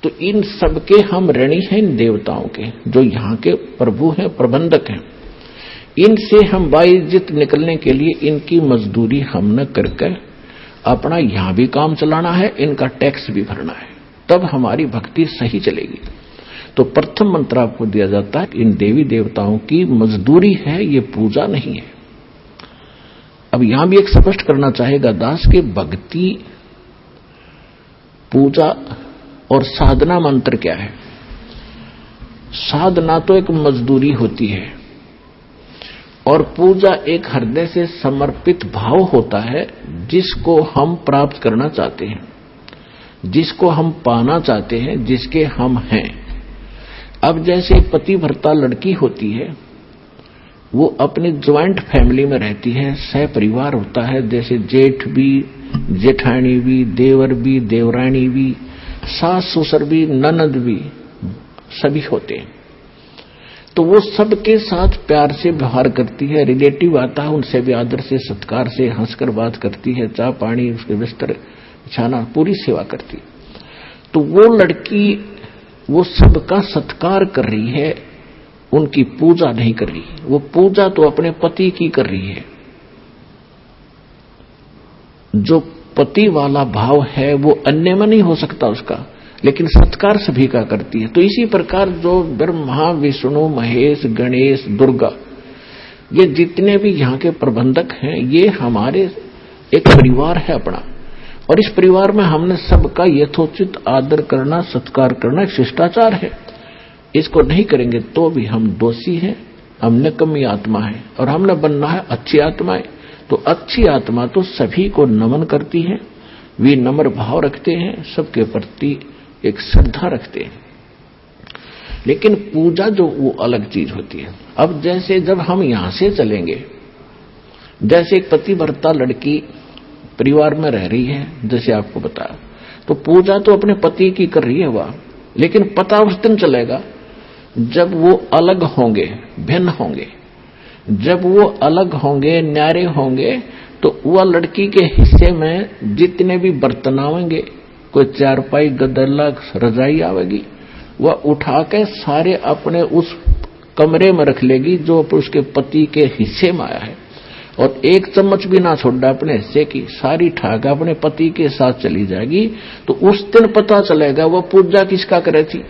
तो इन सबके हम ऋणी हैं, इन देवताओं के, जो यहाँ के प्रभु हैं, प्रबंधक हैं। इनसे हम बाइज्जत निकलने के लिए इनकी मजदूरी हम न करके अपना यहां भी काम चलाना है, इनका टैक्स भी भरना है, तब हमारी भक्ति सही चलेगी। तो प्रथम मंत्र आपको दिया जाता है, इन देवी देवताओं की मजदूरी है, ये पूजा नहीं है। अब यहां भी एक स्पष्ट करना चाहेगा दास कि भक्ति, पूजा और साधना मंत्र क्या है। साधना तो एक मजदूरी होती है और पूजा एक हृदय से समर्पित भाव होता है, जिसको हम प्राप्त करना चाहते हैं, जिसको हम पाना चाहते हैं, जिसके हम हैं। अब जैसे पतिव्रता लड़की होती है, वो अपनी ज्वाइंट फैमिली में रहती है, सह परिवार होता है, जैसे जेठ भी, जेठानी भी, देवर भी, देवरानी भी, सास ससुर भी, ननद भी, सभी होते हैं। तो वो सबके साथ प्यार से व्यवहार करती है, रिलेटिव आता है उनसे भी आदर से, सत्कार से, हंसकर बात करती है, चाय पानी, उसके बिस्तर बिछाना, पूरी सेवा करती है। तो वो लड़की वो सबका सत्कार कर रही है, उनकी पूजा नहीं कर रही। वो पूजा तो अपने पति की कर रही है। जो पति वाला भाव है वो अन्य में नहीं हो सकता उसका, लेकिन सत्कार सभी का करती है। तो इसी प्रकार जो ब्रह्मा, विष्णु, महेश, गणेश, दुर्गा, ये जितने भी यहाँ के प्रबंधक हैं, ये हमारे एक परिवार है अपना, और इस परिवार में हमने सबका यथोचित आदर करना, सत्कार करना एक शिष्टाचार है। इसको नहीं करेंगे तो भी हम दोषी हैं, हम निकम्मी आत्मा है, और हमने बनना है अच्छी आत्माएं। तो अच्छी आत्मा तो सभी को नमन करती है, विनम्र भाव रखते हैं, सबके प्रति एक श्रद्धा रखते हैं। लेकिन पूजा जो वो अलग चीज होती है। अब जैसे जब हम यहां से चलेंगे, जैसे एक पतिव्रता लड़की परिवार में रह रही है, जैसे आपको बताया, तो पूजा तो अपने पति की कर रही है वह, लेकिन पता उस दिन चलेगा जब वो अलग होंगे, भिन्न होंगे। जब वो अलग होंगे, न्यारे होंगे, तो वह लड़की के हिस्से में जितने भी बर्तन आवेंगे, कोई चारपाई, गदला, रजाई आवेगी, वह उठा के सारे अपने उस कमरे में रख लेगी जो उसके पति के हिस्से में आया है, और एक चम्मच भी ना छोड़ा अपने हिस्से की, सारी ठाक अपने पति के साथ चली जाएगी। तो उस दिन पता चलेगा वो पूजा किसका करे थी।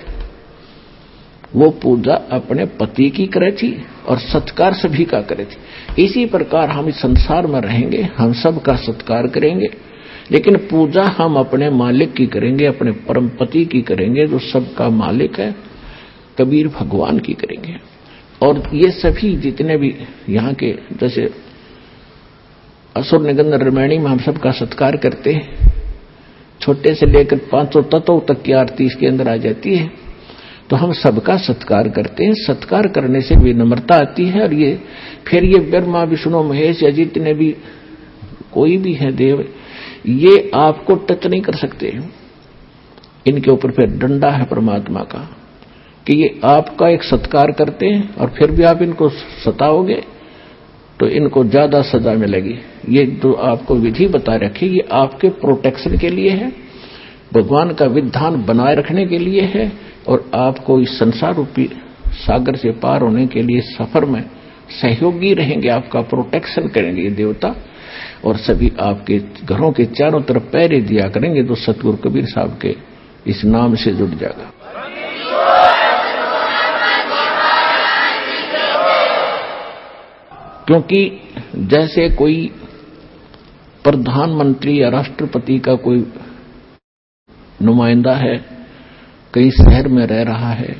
वो पूजा अपने पति की करे थी और सत्कार सभी का करे थी। इसी प्रकार हम इस संसार में रहेंगे, हम सबका सत्कार करेंगे, लेकिन पूजा हम अपने मालिक की करेंगे, अपने परम पति की करेंगे, जो सबका मालिक है, कबीर भगवान की करेंगे। और ये सभी जितने भी यहाँ के, जैसे असुर निगंध रामायणी में हम सबका सत्कार करते हैं, छोटे से लेकर 500 तत्वों तक की आरती इसके अंदर आ जाती है। तो हम सबका सत्कार करते हैं। सत्कार करने से विनम्रता आती है, और ये फिर ये ब्रह्मा, विष्णु, महेश या जितने भी कोई भी है देव, ये आपको टच नहीं कर सकते। इनके ऊपर फिर डंडा है परमात्मा का कि ये आपका एक सत्कार करते हैं, और फिर भी आप इनको सताओगे तो इनको ज्यादा सजा मिलेगी। ये जो आपको विधि बता रखी, ये आपके प्रोटेक्शन के लिए है, भगवान का विधान बनाए रखने के लिए है, और आपको इस संसार रूपी सागर से पार होने के लिए सफर में सहयोगी रहेंगे, आपका प्रोटेक्शन करेंगे ये देवता, और सभी आपके घरों के चारों तरफ पहरे दिया करेंगे। तो सतगुरु कबीर साहब के इस नाम से जुड़ जाएगा। क्योंकि जैसे कोई प्रधानमंत्री या राष्ट्रपति का कोई नुमाइंदा है, कहीं शहर में रह रहा है,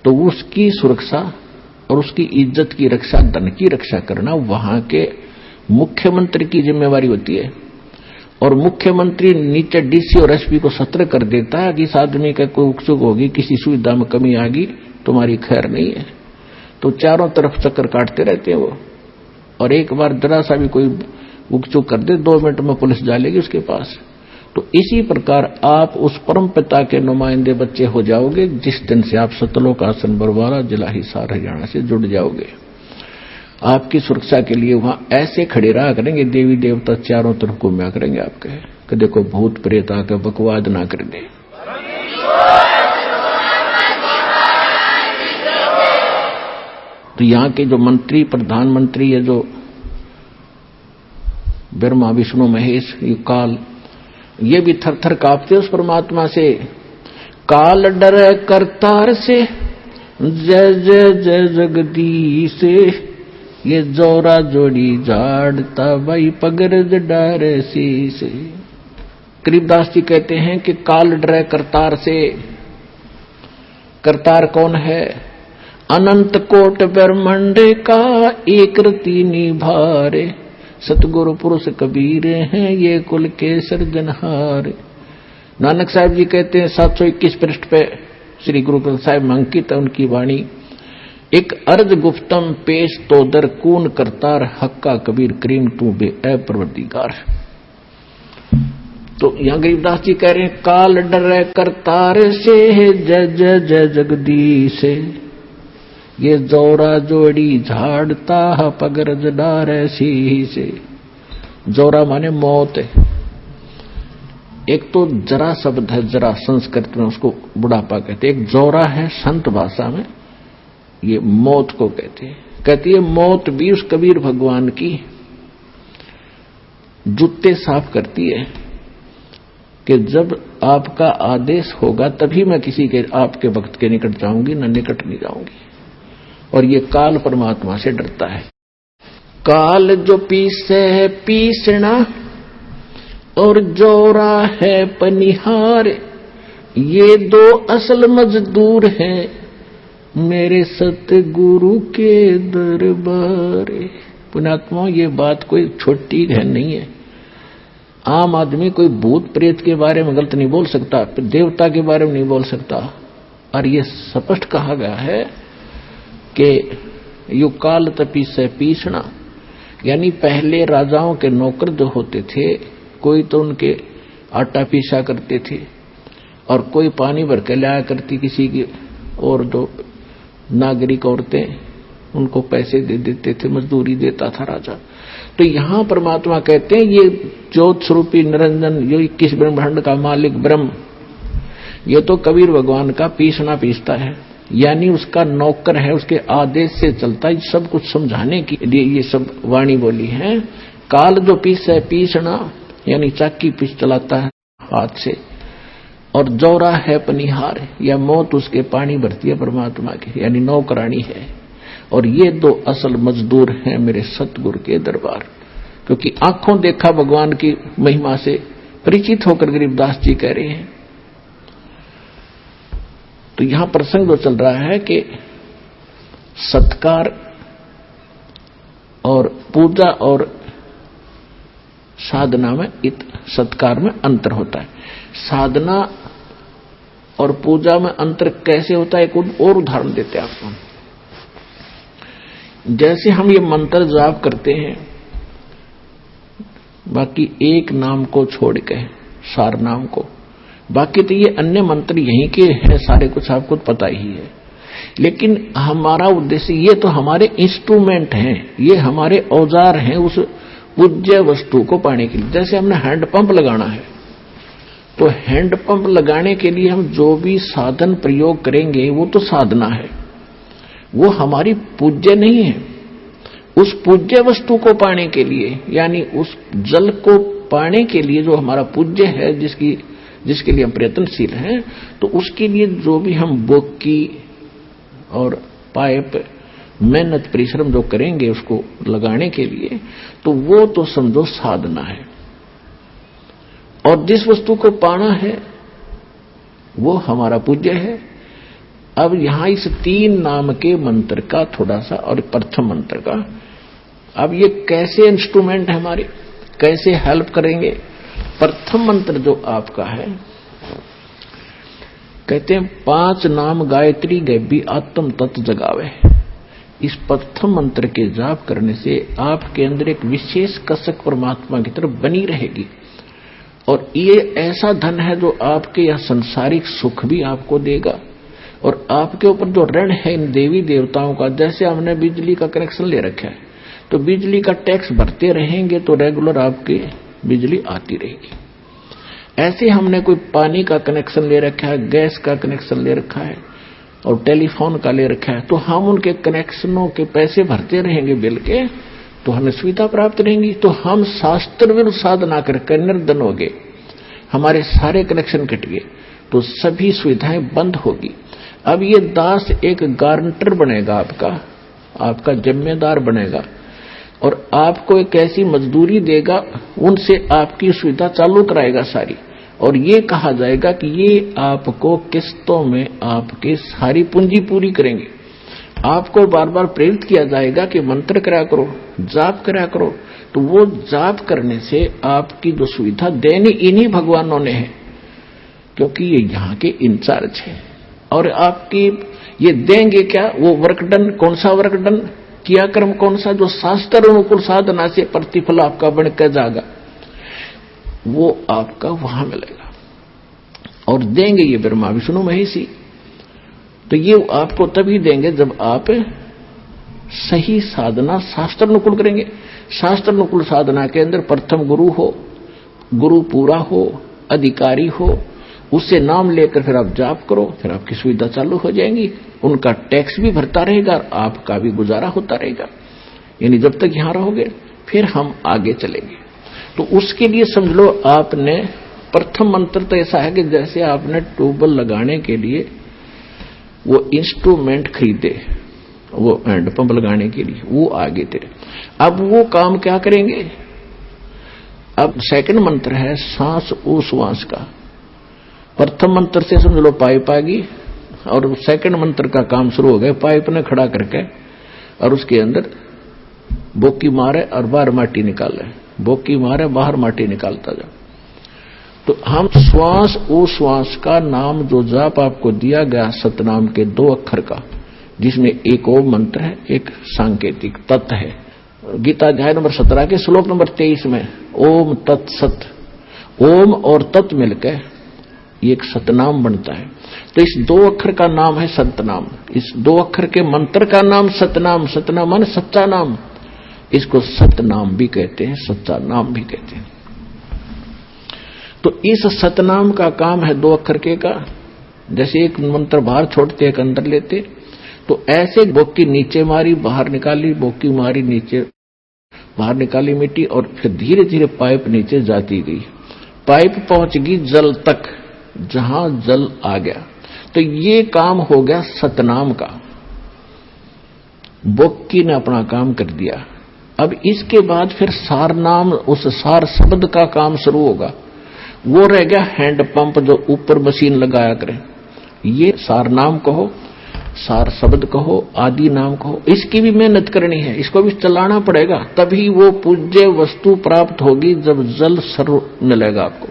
तो उसकी सुरक्षा और उसकी इज्जत की रक्षा, धन की रक्षा करना वहां के मुख्यमंत्री की जिम्मेवारी होती है। और मुख्यमंत्री नीचे डीसी और एसपी को सतर्क कर देता है कि इस आदमी का कोई उकचुक होगी, किसी सुविधा में कमी आ गई, तुम्हारी खैर नहीं है। तो चारों तरफ चक्कर काटते रहते हैं वो, और एक बार जरा सा भी कोई उकचुक कर दे, 2 मिनट में पुलिस डालेगी उसके पास। तो इसी प्रकार आप उस परम पिता के नुमाइंदे बच्चे हो जाओगे जिस दिन से आप सतलोक आसन बरवाला, जिला हिसार, हरियाणा से जुड़ जाओगे। आपकी सुरक्षा के लिए वहां ऐसे खड़े रहा करेंगे देवी देवता, चारों तरफ घूमया करेंगे आपके, कि देखो भूत प्रेत आकर बकवाद ना कर दे। तो यहाँ के जो मंत्री, प्रधानमंत्री, ये जो ब्रह्मा विष्णु महेश, ये काल, ये भी थर थर कांपते उस परमात्मा से। काल डरे करतार से, जय जय जय जगदीश से, ये जोरा जोड़ी झाड़ता भाई पगरज डारे से। गरीबदास जी कहते हैं कि काल डरे करतार से। करतार कौन है? अनंत कोट ब्रह्मांड का एक रति निभारे, सतगुरु पुरुष कबीर हैं ये कुल के सर्जनहार। नानक साहब जी कहते हैं 721 पृष्ठ पे श्री गुरु ग्रंथ साहिब में अंकित है उनकी वाणी। एक अर्ज गुफ्तम पेश तो दर कून करतार, हक्का कबीर करीम तू बे ए परवरदिगार। तो यहां गरीबदास जी कह रहे हैं काल डरे करतार से, जय जय जय जगदीश से, ये जोरा जोड़ी झाड़ता पगरज डारे सी से। जोरा माने मौत है। एक तो जरा शब्द है, जरा संस्कृत में उसको बुढ़ापा कहते हैं। एक जोरा है संत भाषा में, ये मौत को कहते हैं। कहती है मौत भी उस कबीर भगवान की जूते साफ करती है कि जब आपका आदेश होगा तभी मैं किसी के आपके भक्त के निकट जाऊंगी, न निकट नहीं जाऊंगी। और ये काल परमात्मा से डरता है। काल जो पीसे है पीसना और जोरा है पनिहार, ये दो असल मजदूर हैं मेरे सतगुरु के दरबार। पुण्यात्मा, ये बात कोई छोटी है नहीं है। आम आदमी कोई भूत प्रेत के बारे में गलत नहीं बोल सकता, देवता के बारे में नहीं बोल सकता। और ये स्पष्ट कहा गया है कि यु काल तपीसे पीसना, यानी पहले राजाओं के नौकर जो होते थे, कोई तो उनके आटा पीसा करते थे और कोई पानी भर के लाया करती किसी की, और जो नागरिक औरतें उनको पैसे दे देते थे, मजदूरी देता था राजा। तो यहां परमात्मा कहते हैं ये ज्योत स्वरूपी निरंजन, जो 21 ब्रह्मांड का मालिक ब्रह्म, ये तो कबीर भगवान का पीसना पीसता है, यानी उसका नौकर है, उसके आदेश से चलता है। सब कुछ समझाने के लिए ये सब वाणी बोली है। काल जो पीसे पीसना, यानी चाकी पीस चलाता है हाथ से, और जोरा है पनिहार, या मौत उसके पानी भरती है परमात्मा की, यानी नौकरानी है। और ये दो असल मजदूर हैं मेरे सतगुरु के दरबार। क्योंकि आंखों देखा भगवान की महिमा से परिचित होकर गरीबदास जी कह रहे हैं। तो यहां प्रसंग जो चल रहा है कि सत्कार और पूजा और साधना में सत्कार में अंतर होता है। साधना और पूजा में अंतर कैसे होता है, एक और उदाहरण देते हैं आपको। जैसे हम ये मंत्र जाप करते हैं, बाकी एक नाम को छोड़ के, सार नाम को, बाकी तो ये अन्य मंत्र यहीं के हैं, सारे कुछ आपको पता ही है। लेकिन हमारा उद्देश्य, ये तो हमारे इंस्ट्रूमेंट हैं, ये हमारे औजार हैं उस पूज्य वस्तु को पाने के लिए। जैसे हमने हैंडपंप लगाना है, तो हैंडपंप लगाने के लिए हम जो भी साधन प्रयोग करेंगे वो तो साधना है, वो हमारी पूज्य नहीं है। उस पूज्य वस्तु को पाने के लिए, यानी उस जल को पाने के लिए जो हमारा पूज्य है, जिसके लिए हम प्रयत्नशील हैं, तो उसके लिए जो भी हम बोकी और पाइप मेहनत परिश्रम जो करेंगे उसको लगाने के लिए, तो वो तो समझो साधना है। और जिस वस्तु को पाना है वो हमारा पूज्य है। अब यहां इस 3 नाम के मंत्र का थोड़ा सा, और प्रथम मंत्र का, अब ये कैसे इंस्ट्रूमेंट है हमारे, कैसे हेल्प करेंगे। प्रथम मंत्र जो आपका है, कहते हैं 5 नाम गायत्री गैबी आत्म तत्व जगावे। इस प्रथम मंत्र के जाप करने से आपके अंदर एक विशेष कसक परमात्मा की तरफ बनी रहेगी। और ये ऐसा धन है जो आपके यह संसारिक सुख भी आपको देगा, और आपके ऊपर जो ऋण है इन देवी देवताओं का, जैसे हमने बिजली का कनेक्शन ले रखा है, तो बिजली का टैक्स भरते रहेंगे तो रेगुलर आपकी बिजली आती रहेगी। ऐसे हमने कोई पानी का कनेक्शन ले रखा है, गैस का कनेक्शन ले रखा है, और टेलीफोन का ले रखा है, तो हम उनके कनेक्शनों के पैसे भरते रहेंगे बिल के, तो हमें सुविधा प्राप्त रहेंगी। तो हम शास्त्र विरुद्ध साधना करके निर्धन हो गए, हमारे सारे कनेक्शन कट गए, तो सभी सुविधाएं बंद होगी। अब ये दास एक गारंटर बनेगा, आपका जिम्मेदार बनेगा, और आपको एक ऐसी मजदूरी देगा, उनसे आपकी सुविधा चालू कराएगा सारी, और ये कहा जाएगा कि ये आपको किस्तों में आपकी सारी पूंजी पूरी करेंगे। आपको बार बार प्रेरित किया जाएगा कि मंत्र करा करो, जाप करा करो, तो वो जाप करने से आपकी जो सुविधा देनी इन्हीं भगवानों ने है, क्योंकि ये यहाँ के इंचार्ज है। और आपकी ये देंगे क्या, वो वर्क डन, कौन सा वर्क डन किया, कर्म कौन सा, जो शास्त्र अनुकूल साधना से प्रतिफल आपका बनकर जाएगा, वो आपका वहां मिलेगा। और देंगे ये ब्रह्मा विष्णु महेशी, तो ये आपको तभी देंगे जब आप सही साधना शास्त्र अनुकूल करेंगे। शास्त्र अनुकूल साधना के अंदर प्रथम गुरु हो, गुरु पूरा हो, अधिकारी हो, उससे नाम लेकर फिर आप जाप करो, फिर आपकी सुविधा चालू हो जाएंगी। उनका टैक्स भी भरता रहेगा और आपका भी गुजारा होता रहेगा। यानी जब तक यहां रहोगे फिर हम आगे चलेंगे। तो उसके लिए समझ लो, आपने प्रथम मंत्र तो ऐसा है कि जैसे आपने ट्यूबवेल लगाने के लिए वो इंस्ट्रूमेंट खरीदे, वो हैंडपंप लगाने के लिए, वो आगे तेरे। अब वो काम क्या करेंगे, अब सेकंड मंत्र है सांस उश्वास का। प्रथम मंत्र से समझ लो पाइप आ गई, और सेकंड मंत्र का काम शुरू हो गया। पाइप ने खड़ा करके और उसके अंदर बोकी मारे और बाहर माटी निकाले, बोकी मारे बाहर माटी निकालता जाओ। तो हम श्वास उश्वास का नाम जो जाप आपको दिया गया सतनाम के 2 अक्षर का, जिसमें एक ओम मंत्र है, एक सांकेतिक तत् है। गीता अध्याय नंबर 17 के श्लोक नंबर 23 में ओम तत्सत, ओम और तत् मिलकर एक सतनाम बनता है। तो इस 2 अक्षर का नाम है सतनाम। इस 2 अक्षर के मंत्र का नाम सतनाम, सतनाम माने सच्चा नाम, इसको सतनाम भी कहते हैं, सच्चा नाम भी कहते हैं। तो इस सतनाम का काम है 2 अक्षर के का। जैसे एक मंत्र बाहर छोड़ते एक अंदर लेते, तो ऐसे बोकी नीचे मारी बाहर निकाली, बोकी मारी नीचे बाहर निकाली मिट्टी, और फिर धीरे धीरे पाइप नीचे जाती गई। पाइप पहुंच गई जल तक, जहां जल आ गया। तो ये काम हो गया सतनाम का, बोकी ने अपना काम कर दिया। अब इसके बाद फिर सार नाम, उस सार शब्द का काम शुरू होगा। वो रह गया हैंडपंप जो ऊपर मशीन लगाया करे। ये सार नाम कहो, सार शब्द कहो, आदि नाम कहो, इसकी भी मेहनत करनी है, इसको भी चलाना पड़ेगा, तभी वो पूज्य वस्तु प्राप्त होगी जब जल सर्व मिलेगा आपको।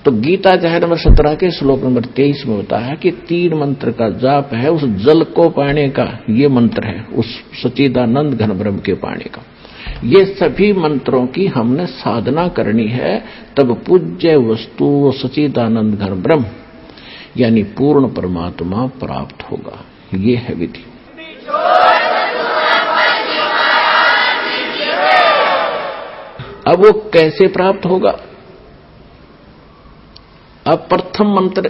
तो गीता अध्याय नंबर 17 के श्लोक नंबर 23 में बताया है कि 3 मंत्र का जाप है उस जल को पाने का। ये मंत्र है उस सच्चिदानंद घन ब्रह्म के पाने का। ये सभी मंत्रों की हमने साधना करनी है, तब पूज्य वस्तु सच्चिदानंद घन ब्रह्म यानी पूर्ण परमात्मा प्राप्त होगा। ये है विधि। अब वो कैसे प्राप्त होगा? अब प्रथम मंत्र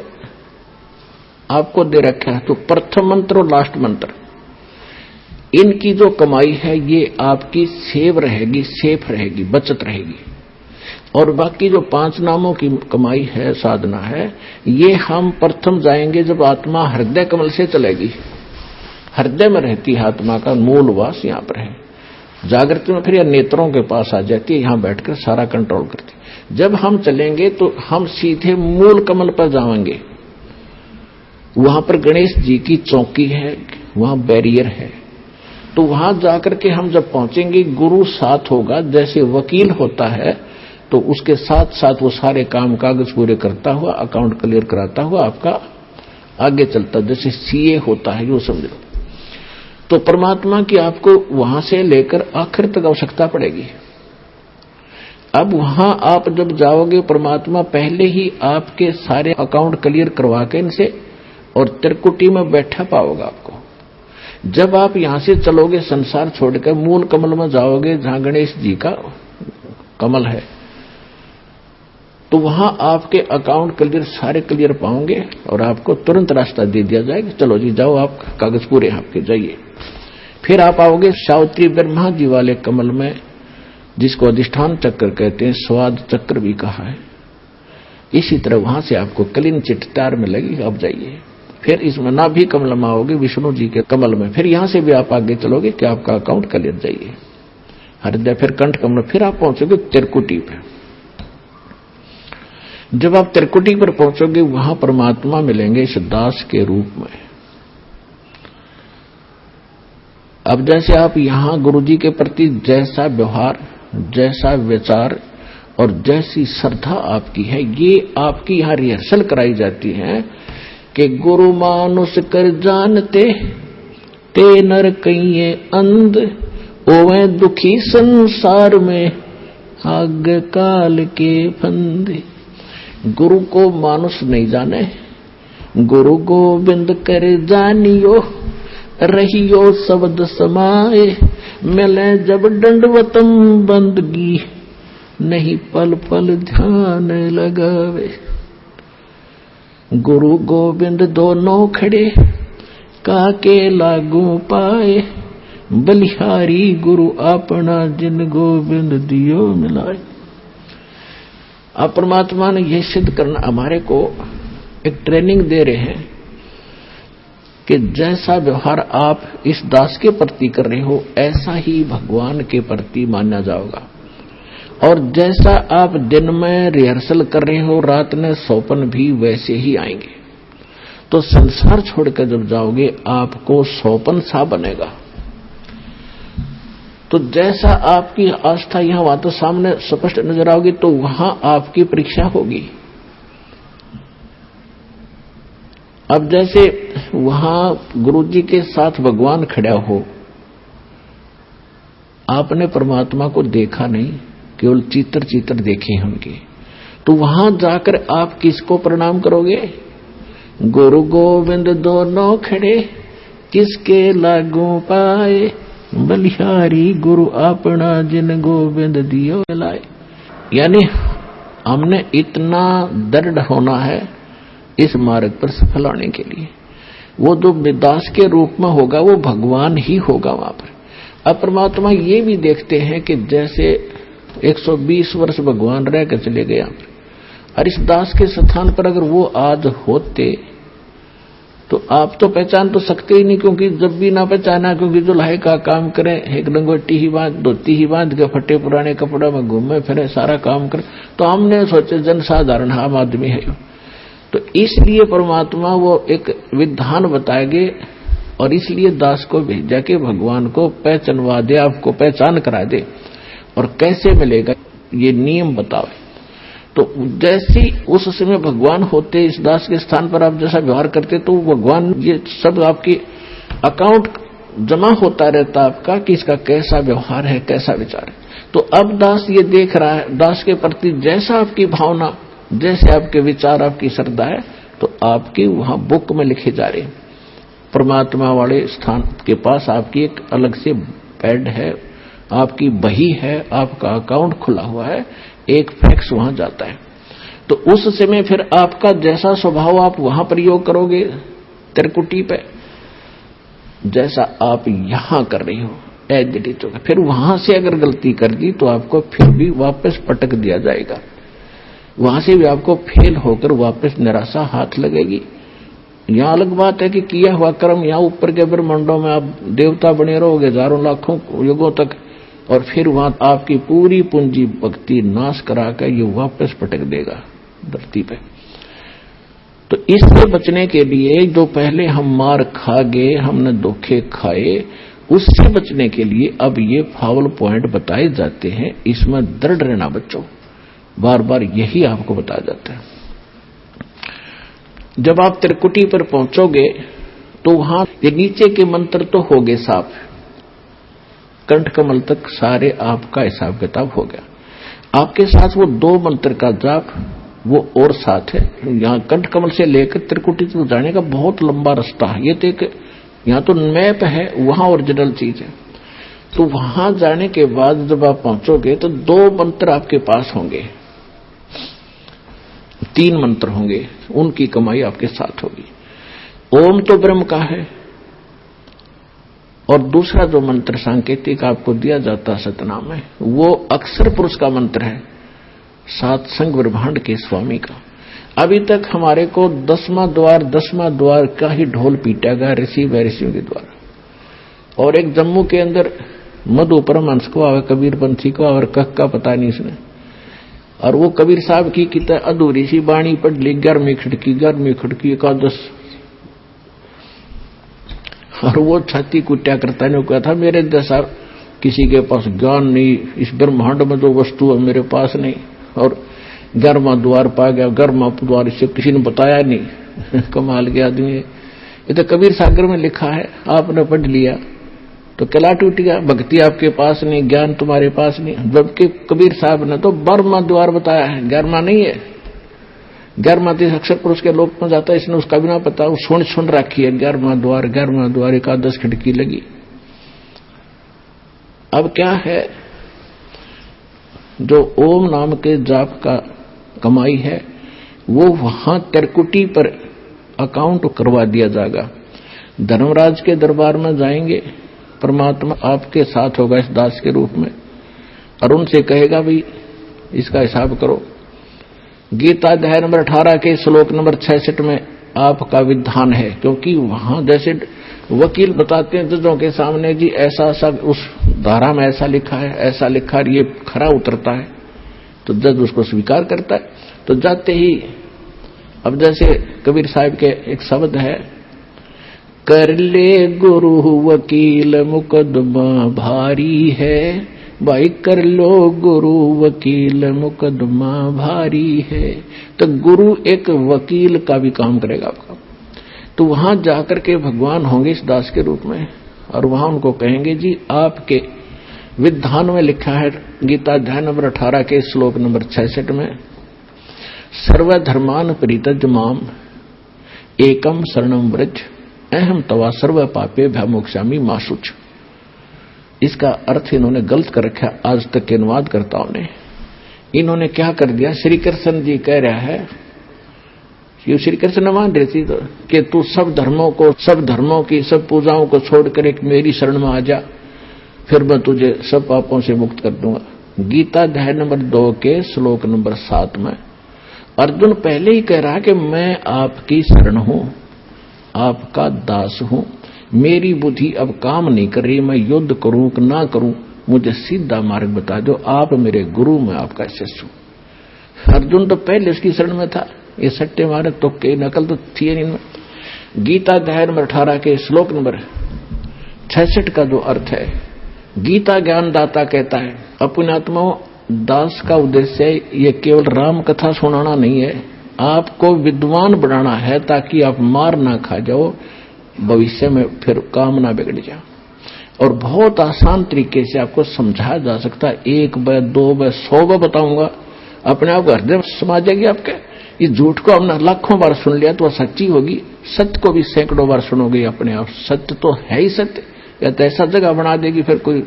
आपको दे रखा है, तो प्रथम मंत्र और लास्ट मंत्र, इनकी जो कमाई है ये आपकी सेव रहेगी, सेफ रहेगी, बचत रहेगी। और बाकी जो 5 नामों की कमाई है, साधना है, ये हम प्रथम जाएंगे जब आत्मा हृदय कमल से चलेगी। हृदय में रहती है आत्मा का मूल वास, यहाँ पर है। जागृति में फिर यह नेत्रों के पास आ जाती है, यहां बैठकर सारा कंट्रोल करती है। जब हम चलेंगे तो हम सीधे मूल कमल पर जाएंगे। वहां पर गणेश जी की चौकी है, वहां बैरियर है। तो वहां जाकर के हम जब पहुंचेंगे, गुरु साथ होगा, जैसे वकील होता है तो उसके साथ साथ वो सारे काम कागज पूरे करता हुआ, अकाउंट क्लियर कराता हुआ आपका आगे चलता, जैसे सीए होता है, यो समझ लो। तो परमात्मा की आपको वहां से लेकर आखिर तक आवश्यकता पड़ेगी। अब वहां आप जब जाओगे, परमात्मा पहले ही आपके सारे अकाउंट क्लियर करवा के इनसे और त्रिकुटी में बैठा पाओगे आपको। जब आप यहां से चलोगे, संसार छोड़कर मूल कमल में जाओगे, जहां गणेश जी का कमल है, तो वहां आपके अकाउंट क्लियर, सारे क्लियर पाओगे और आपको तुरंत रास्ता दे दिया जाएगा, चलो जी जाओ, आप कागज पूरे आपके, जाइए। फिर आप आओगे सावित्री ब्रह्मा जी वाले कमल में, जिसको अधिष्ठान चक्र कहते हैं, स्वाद चक्र भी कहा है। इसी तरह वहां से आपको क्लीन चिट तैयार में लगी, आप जाइए। फिर इसमें नाभि कमल में आओगे विष्णु जी के कमल में, फिर यहां से भी आप आगे चलोगे कि आपका अकाउंट क्लियर, जाइए हृदय, फिर कंठ कमल, फिर आप पहुंचोगे त्रिकुटी पे। जब आप त्रिकुटी पर पहुंचोगे वहां परमात्मा मिलेंगे इस दास के रूप में। अब जैसे आप यहां गुरु जी के प्रति जैसा व्यवहार, जैसा विचार और जैसी श्रद्धा आपकी है, ये आपकी यहां रिहर्सल कराई जाती है कि गुरु मानुष कर जानते ते नर कहिए अंध, ओवे दुखी संसार में आग काल के फंदे। गुरु को मानुष नहीं जाने, गुरु गोविंद कर जानियो, रहियो शब्द समाए, मिले जब दंडवतम बंदगी, नहीं पल पल ध्यान लगावे। गुरु गोविंद दोनों खड़े काके लागू पाए, बलिहारी गुरु अपना जिन गोविंद दियो मिलाए। अब परमात्मा ने यह सिद्ध करना हमारे को एक ट्रेनिंग दे रहे हैं कि जैसा व्यवहार आप इस दास के प्रति कर रहे हो ऐसा ही भगवान के प्रति माना जाएगा, और जैसा आप दिन में रिहर्सल कर रहे हो रात में सौपन भी वैसे ही आएंगे। तो संसार छोड़कर जब जाओगे आपको सौपन सा बनेगा। तो जैसा आपकी आस्था यहां वहां तो सामने स्पष्ट नजर आओगी, तो वहां आपकी परीक्षा होगी। अब जैसे वहां गुरु जी के साथ भगवान खड़ा हो, आपने परमात्मा को देखा नहीं, केवल चित्र चित्र देखे होंगे, तो वहां जाकर आप किसको प्रणाम करोगे? गुरु गोविंद दोनों खड़े किसके लागू पाए, बलिहारी गुरु अपना जिन गोविंद दियो लाए। यानी हमने इतना दृढ़ होना है इस मार्ग पर सफल होने के लिए। वो जो दास के रूप में होगा वो भगवान ही होगा वहां पर। अब परमात्मा ये भी देखते हैं कि जैसे 120 वर्ष भगवान रह कर चले गए, और इस दास के स्थान पर अगर वो आज होते तो आप तो पहचान तो सकते ही नहीं, क्योंकि जब भी ना पहचाना, क्योंकि जो लाहे का काम करे, एक लंगोटी ही बांध, धोती ही बांध के फटे पुराने कपड़ों में घूमे फिरे, सारा काम करे, तो हमने सोचे जन साधारण आम आदमी है। तो इसलिए परमात्मा वो एक विधान बताएंगे, और इसलिए दास को भेजा के भगवान को पहचानवा दे, आपको पहचान करा दे, और कैसे मिलेगा ये नियम बतावे। तो जैसे उस समय भगवान होते इस दास के स्थान पर आप जैसा व्यवहार करते, तो भगवान ये सब आपकी अकाउंट जमा होता रहता आपका कि इसका कैसा व्यवहार है, कैसा विचार है। तो अब दास ये देख रहा है, दास के प्रति जैसा आपकी भावना, जैसे आपके विचार, आपकी श्रद्धा है, तो आपकी वहां बुक में लिखे जा रहे हैं। परमात्मा वाले स्थान के पास आपकी एक अलग से पैड है, आपकी बही है, आपका अकाउंट खुला हुआ है, एक फैक्स वहां जाता है। तो उस समय फिर आपका जैसा स्वभाव आप वहां प्रयोग करोगे त्रिकुटी पे, जैसा आप यहां कर रही हो एज इट इज होगा। फिर वहां से अगर गलती कर दी तो आपको फिर भी वापस पटक दिया जाएगा, वहां से भी आपको फेल होकर वापस निराशा हाथ लगेगी। यहां अलग बात है कि किया हुआ कर्म यहां ऊपर के ब्रह्मांडों में आप देवता बने रहोगे हजारों लाखों युगों तक, और फिर वहां आपकी पूरी पूंजी भक्ति नाश करा कर ये वापस पटक देगा धरती पे। तो इससे बचने के लिए जो पहले हम मार खा गए, हमने धोखे खाए, उससे बचने के लिए अब ये फावल पॉइंट बताए जाते हैं। इसमें दृढ़ रहना बच्चों, बार बार यही आपको बताया जाता है। जब आप त्रिकुटी पर पहुंचोगे तो वहां ये नीचे के मंत्र तो हो गए साफ, कंठ कमल तक सारे आपका हिसाब किताब हो गया। आपके साथ वो 2 मंत्र का जाप वो और साथ है। यहाँ कंठ कमल से लेकर त्रिकुटी तक जाने का बहुत लंबा रास्ता है। ये तो एक यहाँ तो मैप है, वहां ओरिजिनल चीज है। तो वहां जाने के बाद जब आप पहुंचोगे तो 2 मंत्र आपके पास होंगे। 3 मंत्र होंगे, उनकी कमाई आपके साथ होगी। ओम तो ब्रह्म का है, और दूसरा जो मंत्र सांकेतिक आपको दिया जाता सतनाम में, वो अक्षर पुरुष का मंत्र है, सात संग ब्रह्मांड के स्वामी का। अभी तक हमारे को 10वां द्वार का ही ढोल पीटा गया ऋषि वैऋषियों के द्वारा। और एक जम्मू के अंदर मधु परमहंस को और कबीर पंथी को और कह का पता नहीं इसने, और वो कबीर साहब की कितना अधूरी सी बाणी पढ़ ली, 11वीं खिड़की एकादश, और वो छाती कुट्या करता ने कहा था मेरे जैसा किसी के पास ज्ञान नहीं, इस ब्रह्मांड में जो वस्तु है मेरे पास नहीं, और 11वां द्वार पा गया, 11वां द्वार इसे किसी ने बताया नहीं। कमाल के आदमी है। ये तो कबीर सागर में लिखा है, आपने पढ़ लिया तो कला टूट गया। भक्ति आपके पास नहीं, ज्ञान तुम्हारे पास नहीं, जबकि कबीर साहब ने तो 12वां द्वार बताया है, 11वां नहीं है। 11वां तीस अक्षर पुरुष के लोक में जाता है, इसने उसका भी ना पता, वो सुन रखी है 11वां द्वार एकादश खिड़की लगी। अब क्या है, जो ओम नाम के जाप का कमाई है वो वहां त्रिकुटी पर अकाउंट करवा दिया जाएगा। धर्मराज के दरबार में जाएंगे, परमात्मा आपके साथ होगा इस दास के रूप में, और उनसे कहेगा भी इसका हिसाब करो। गीता अध्याय नंबर 18 के श्लोक नंबर 66 में आपका विधान है, क्योंकि वहां जैसे वकील बताते हैं जजों के सामने जी ऐसा सब उस धारा में ऐसा लिखा है, ऐसा लिखा है, ये खरा उतरता है, तो जज उसको स्वीकार करता है। तो जाते ही अब जैसे कबीर साहब के एक शब्द है, कर ले गुरु वकील मुकदमा भारी है, भाई कर लो गुरु वकील मुकदमा भारी है। तो गुरु एक वकील का भी काम करेगा आपका। तो वहां जाकर के भगवान होंगे इस दास के रूप में, और वहां उनको कहेंगे जी आपके विधान में लिखा है, गीता अध्याय नंबर 18 के श्लोक नंबर 66 में, सर्वधर्मान परित्यज्य माम एकम शरणम व्रज अहम तवा सर्व पापे भयमोक्षामि मा शुच। इसका अर्थ इन्होंने गलत कर रखा आज तक के अनुवादकर्ताओं ने। इन्होंने क्या कर दिया, श्री कृष्ण जी कह रहा है, ये श्री कृष्ण मान रही थी तो कि तू सब धर्मों की सब पूजाओं को छोड़कर एक मेरी शरण में आ जा, फिर मैं तुझे सब पापों से मुक्त कर दूंगा। गीता अध्याय नंबर 2 के श्लोक नंबर 7 में अर्जुन पहले ही कह रहा कि मैं आपकी शरण हूं, आपका दास हूं, मेरी बुद्धि अब काम नहीं कर रही, मैं युद्ध करूं कि ना करूं, मुझे सीधा मार्ग बता दो, आप मेरे गुरु, मैं आपका शिष्य हूं। अर्जुन तो पहले उसकी शरण में था, ये सट्टे मारे तो के नकल तो थी नहीं। गीता अध्याय नंबर 18 के श्लोक नंबर 66 का जो अर्थ है, गीता ज्ञानदाता कहता है, अपने आत्माओं दास का उद्देश्य ये केवल राम कथा सुनाना नहीं है, आपको विद्वान बनाना है ताकि आप मार ना खा जाओ, भविष्य में फिर काम ना बिगड़ जाए। और बहुत आसान तरीके से आपको समझाया जा सकता है, 1 बार 2 बार 100 बार बताऊंगा, अपने आप हृदय समा जाएगी आपके। ये झूठ को हमने लाखों बार सुन लिया तो सच्ची होगी, सत्य को भी सैकड़ों बार सुनोगे अपने आप, सत्य तो है ही सत्य, या तो ऐसा जगह बना देगी फिर कोई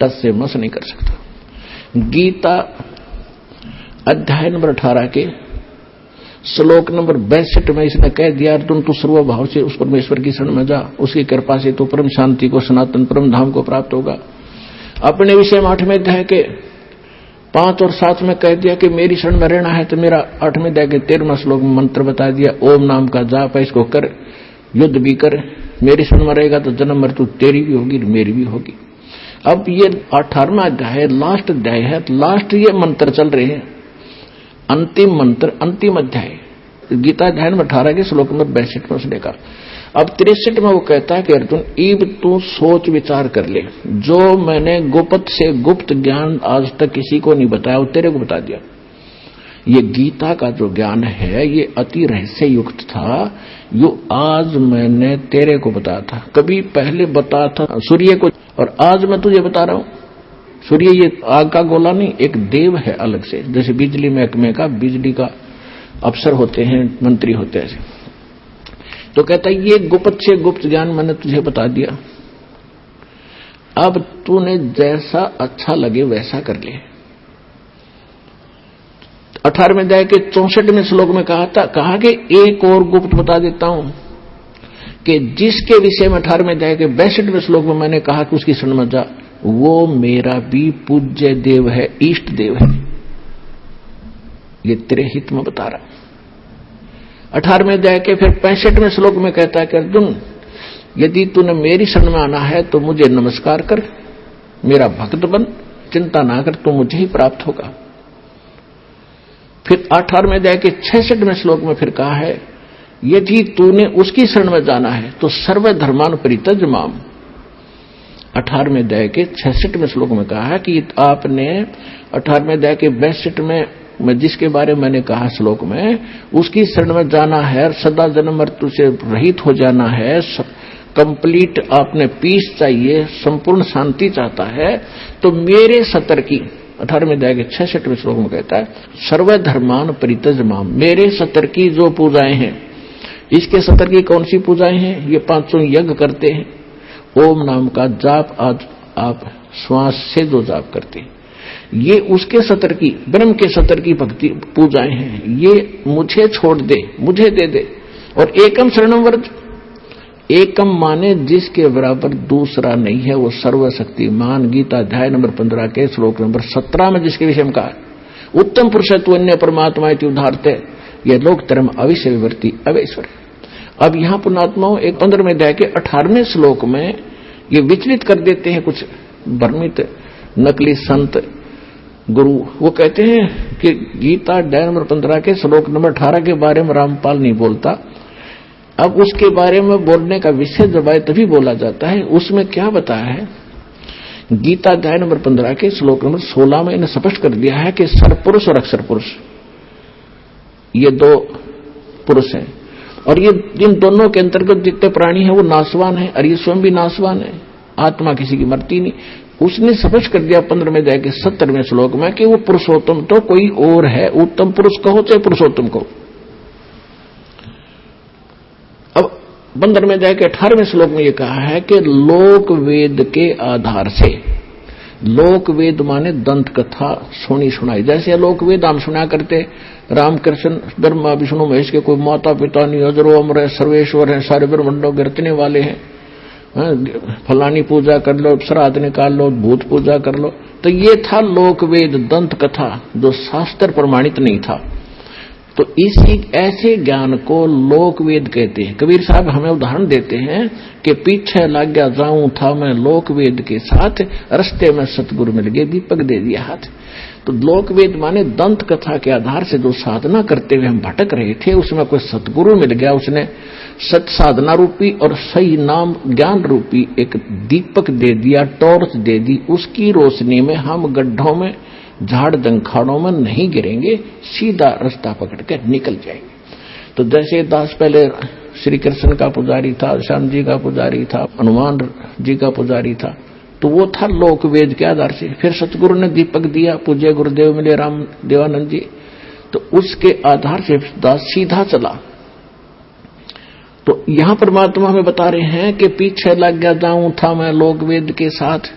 टस से मस नहीं कर सकता। गीता अध्याय नंबर 18 के श्लोक नंबर 62 में इसने कह दिया, अर्जुन तू सर्वभाव से उस परमेश्वर की शरण में जा, उसकी कृपा से तो परम शांति को, सनातन परम धाम को प्राप्त होगा। अपने विषय में 8वें अध्याय के 5 और 7 में कह दिया कि मेरी शरण में रहना है, तो मेरा 8वें अध्याय के 13वां श्लोक में मंत्र बता दिया, ओम नाम का जाप है, इसको कर, युद्ध भी कर, मेरी शरण में रहेगा तो जन्म मृत्यु तेरी भी होगी मेरी भी होगी। अब ये 18वां अध्याय लास्ट अध्याय है, लास्ट ये मंत्र चल रहे हैं, अंतिम मंत्र, अंतिम अध्याय गीता अध्याय नंबर 18 के श्लोक नंबर 62 में से लेकर अब 63 में वो कहता है कि अर्जुन इब तू सोच विचार कर ले, जो मैंने गुप्त से गुप्त ज्ञान आज तक किसी को नहीं बताया वो तेरे को बता दिया। ये गीता का जो ज्ञान है ये अति रहस्य युक्त था, यो आज मैंने तेरे को बताया था, कभी पहले बताया था सूर्य को, और आज मैं तुझे बता रहा हूं। सूर्य ये आग का गोला नहीं, एक देव है अलग से, जैसे बिजली महकमे का बिजली का अफसर होते हैं, मंत्री होते हैं। तो कहता है ये गुप्त से गुप्त ज्ञान मैंने तुझे बता दिया, अब तूने जैसा अच्छा लगे वैसा कर ले। 18वें अध्याय के 64वें श्लोक में कहा कि एक और गुप्त बता देता हूं कि जिसके विषय में 18वें अध्याय के 62वें श्लोक में मैंने कहा कि उसकी शरण में जा, वो मेरा भी पूज्य देव है, इष्ट देव है। ये तेरे हित में बता रहा। 18वें अध्याय के फिर 65वें श्लोक में कहता है कि अर्जुन, यदि तूने मेरी शरण में आना है तो मुझे नमस्कार कर, मेरा भक्त बन, चिंता ना कर, तू मुझे ही प्राप्त होगा। फिर 18वें अध्याय के 66वें श्लोक में फिर कहा है, यदि तूने उसकी शरण में जाना है तो सर्वधर्मान परित्यज माम। 18वें अध्याय के 66वें श्लोक में कहा है कि आपने 18वें अध्याय के 62वें में जिसके बारे में मैंने कहा श्लोक में, उसकी शरण में जाना है और सदा जन्म मृत्यु से रहित हो जाना है, कंप्लीट आपने पीस चाहिए, संपूर्ण शांति चाहता है, तो मेरे सतर की 18वें अध्याय के 66वें श्लोक में कहता है, सर्वधर्मान परित्यज माम। मेरे सतर की जो पूजाएं हैं, इसके सतर की कौन सी पूजाएं हैं? ये 500 यज्ञ करते हैं, ओम नाम का जाप आप श्वास से जो जाप करते हैं, ये उसके सतर की, ब्रह्म के सतर की भक्ति पूजाएं हैं। ये मुझे छोड़ दे, मुझे दे दे। और एकम शरणम व्रज, एकम माने जिसके बराबर दूसरा नहीं है, वो सर्वशक्तिमान। गीता अध्याय नंबर 15 के श्लोक नंबर 17 में जिसके विषय में कहा, उत्तम पुरुषत्व अन्य परमात्मा इति उदाहरते, यह लोक धर्म अविश्य विवर्ती अवैश्वर। अब यहां पुण्यात्माओं एक 15वें अध्याय के 18वें श्लोक में ये विचलित कर देते हैं कुछ भ्रमित नकली संत गुरु। वो कहते हैं कि गीता अध्याय नंबर 15 के श्लोक नंबर 18 के बारे में रामपाल नहीं बोलता। अब उसके बारे में बोलने का विषय जब आए तभी बोला जाता है। उसमें क्या बताया है? गीता अध्याय नंबर 15 के श्लोक नंबर 16 में इन्हें स्पष्ट कर दिया है कि सरपुरुष और अक्षर पुरुष ये दो पुरुष हैं, और ये इन दोनों के अंतर्गत जितने प्राणी हैं वो नाशवान है, और ये स्वयं भी नाशवान है। आत्मा किसी की मरती नहीं। उसने स्पष्ट कर दिया 15वें अध्याय के 70वें श्लोक में कि वो पुरुषोत्तम तो कोई और है। उत्तम पुरुष कहो चाहे पुरुषोत्तम कहो। अब 15वें अध्याय के 18वें श्लोक में ये कहा है कि लोक वेद के आधार से, लोक वेद माने दंत कथा सुनी सुनाई, जैसे लोक वेद हम सुना करते, रामकृष्ण ब्रह्मा विष्णु महेश के कोई माता पिता नहीं, अजरो अमर है, सर्वेश्वर है, सारे ब्रह्मांडों के रचने वाले हैं, फलानी पूजा कर लो, श्राद्ध निकाल लो, भूत पूजा कर लो। तो ये था लोक वेद दंत कथा जो शास्त्र प्रमाणित नहीं था। तो इसी ऐसे ज्ञान को लोक वेद कहते हैं। कबीर साहब हमें उदाहरण देते हैं कि पीछे लग गया जाऊं था मैं लोक वेद के साथ, रस्ते में सतगुरु मिल गए, दीपक दे दिया हाथ। तो लोक वेद माने दंत कथा के आधार से जो साधना करते हुए हम भटक रहे थे, उसमें कोई सतगुरु मिल गया, उसने सत साधना रूपी और सही नाम ज्ञान रूपी एक दीपक दे दिया, टॉर्च दे दी। उसकी रोशनी में हम गड्ढों में, झाड़ जंखाड़ों में नहीं गिरेंगे, सीधा रास्ता पकड़ के निकल जाएंगे। तो जैसे दास पहले श्री कृष्ण का पुजारी था, श्याम जी का पुजारी था, हनुमान जी का पुजारी था, तो वो था लोक वेद के आधार से। फिर सतगुरु ने दीपक दिया, पूज्य गुरुदेव मिले राम देवानंद जी, तो उसके आधार से दास सीधा चला। तो यहां परमात्मा हमें बता रहे हैं कि पीछे लग गया जाऊं था मैं लोक वेद के साथ,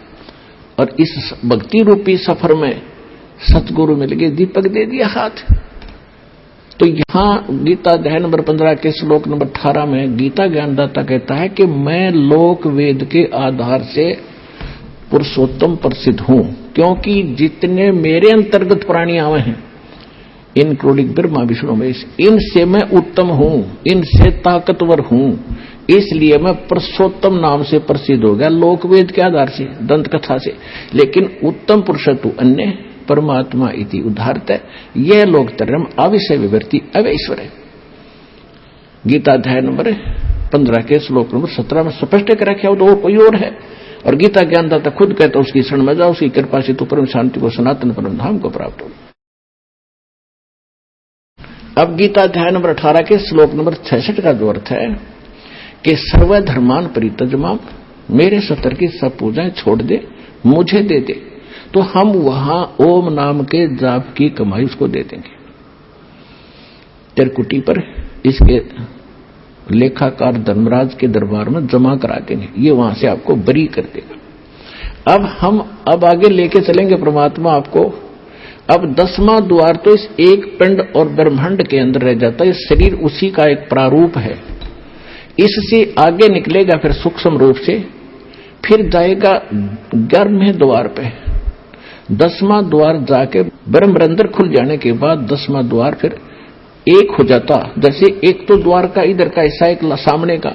और इस भक्ति रूपी सफर में सतगुरु मिल गए, दीपक दे दिया हाथ। तो यहां गीता अध्याय नंबर 15 के श्लोक नंबर 18 में गीता ज्ञानदाता कहता है कि मैं लोक वेद के आधार से पुरुषोत्तम प्रसिद्ध हूं, क्योंकि जितने मेरे अंतर्गत प्राणी आवे हैं, इंक्लूडिंग ब्रह्मा विष्णु महेश, इनसे मैं उत्तम हूं, इनसे ताकतवर हूं, इसलिए मैं पुरुषोत्तम नाम से प्रसिद्ध हो गया लोक वेद के आधार से, दंत कथा से। लेकिन उत्तम पुरुषत्व अन्य परमात्मा इति उदाहरत है, यह लोक धर्म अविषय विवर्ती अवैश्वर है। गीता अध्याय नंबर 15 के श्लोक नंबर 17 में स्पष्ट कर रखा हो, तो वो कोई और है। और गीता ज्ञानदाता खुद कहता उसकी शरण में जाओ, उसकी कृपा से तू परम शांति को, सनातन परम धाम को प्राप्त हो। अब गीता अध्याय नंबर 18 के श्लोक नंबर 66 का जो अर्थ है कि सर्वधर्मान परित्यज माम, मेरे सतर की सब पूजाएं छोड़ दे, मुझे दे दे, तो हम वहां ओम नाम के जाप की कमाई उसको दे देंगे। तिरकुटी पर इसके लेखाकार धर्मराज के दरबार में जमा करा देंगे, ये वहां से आपको बरी कर देगा। अब हम आगे लेके चलेंगे परमात्मा आपको, अब 10वां द्वार तो इस एक पिंड और ब्रह्मांड के अंदर रह जाता है। शरीर उसी का एक प्रारूप है। इससे आगे निकलेगा फिर सूक्ष्म रूप से, फिर जाएगा 11वें द्वार पे। 10वां द्वार जाके ब्रह्मरंध्र खुल जाने के बाद 10वां द्वार फिर एक हो जाता। जैसे एक तो द्वार का इधर का हिस्सा, एक सामने का,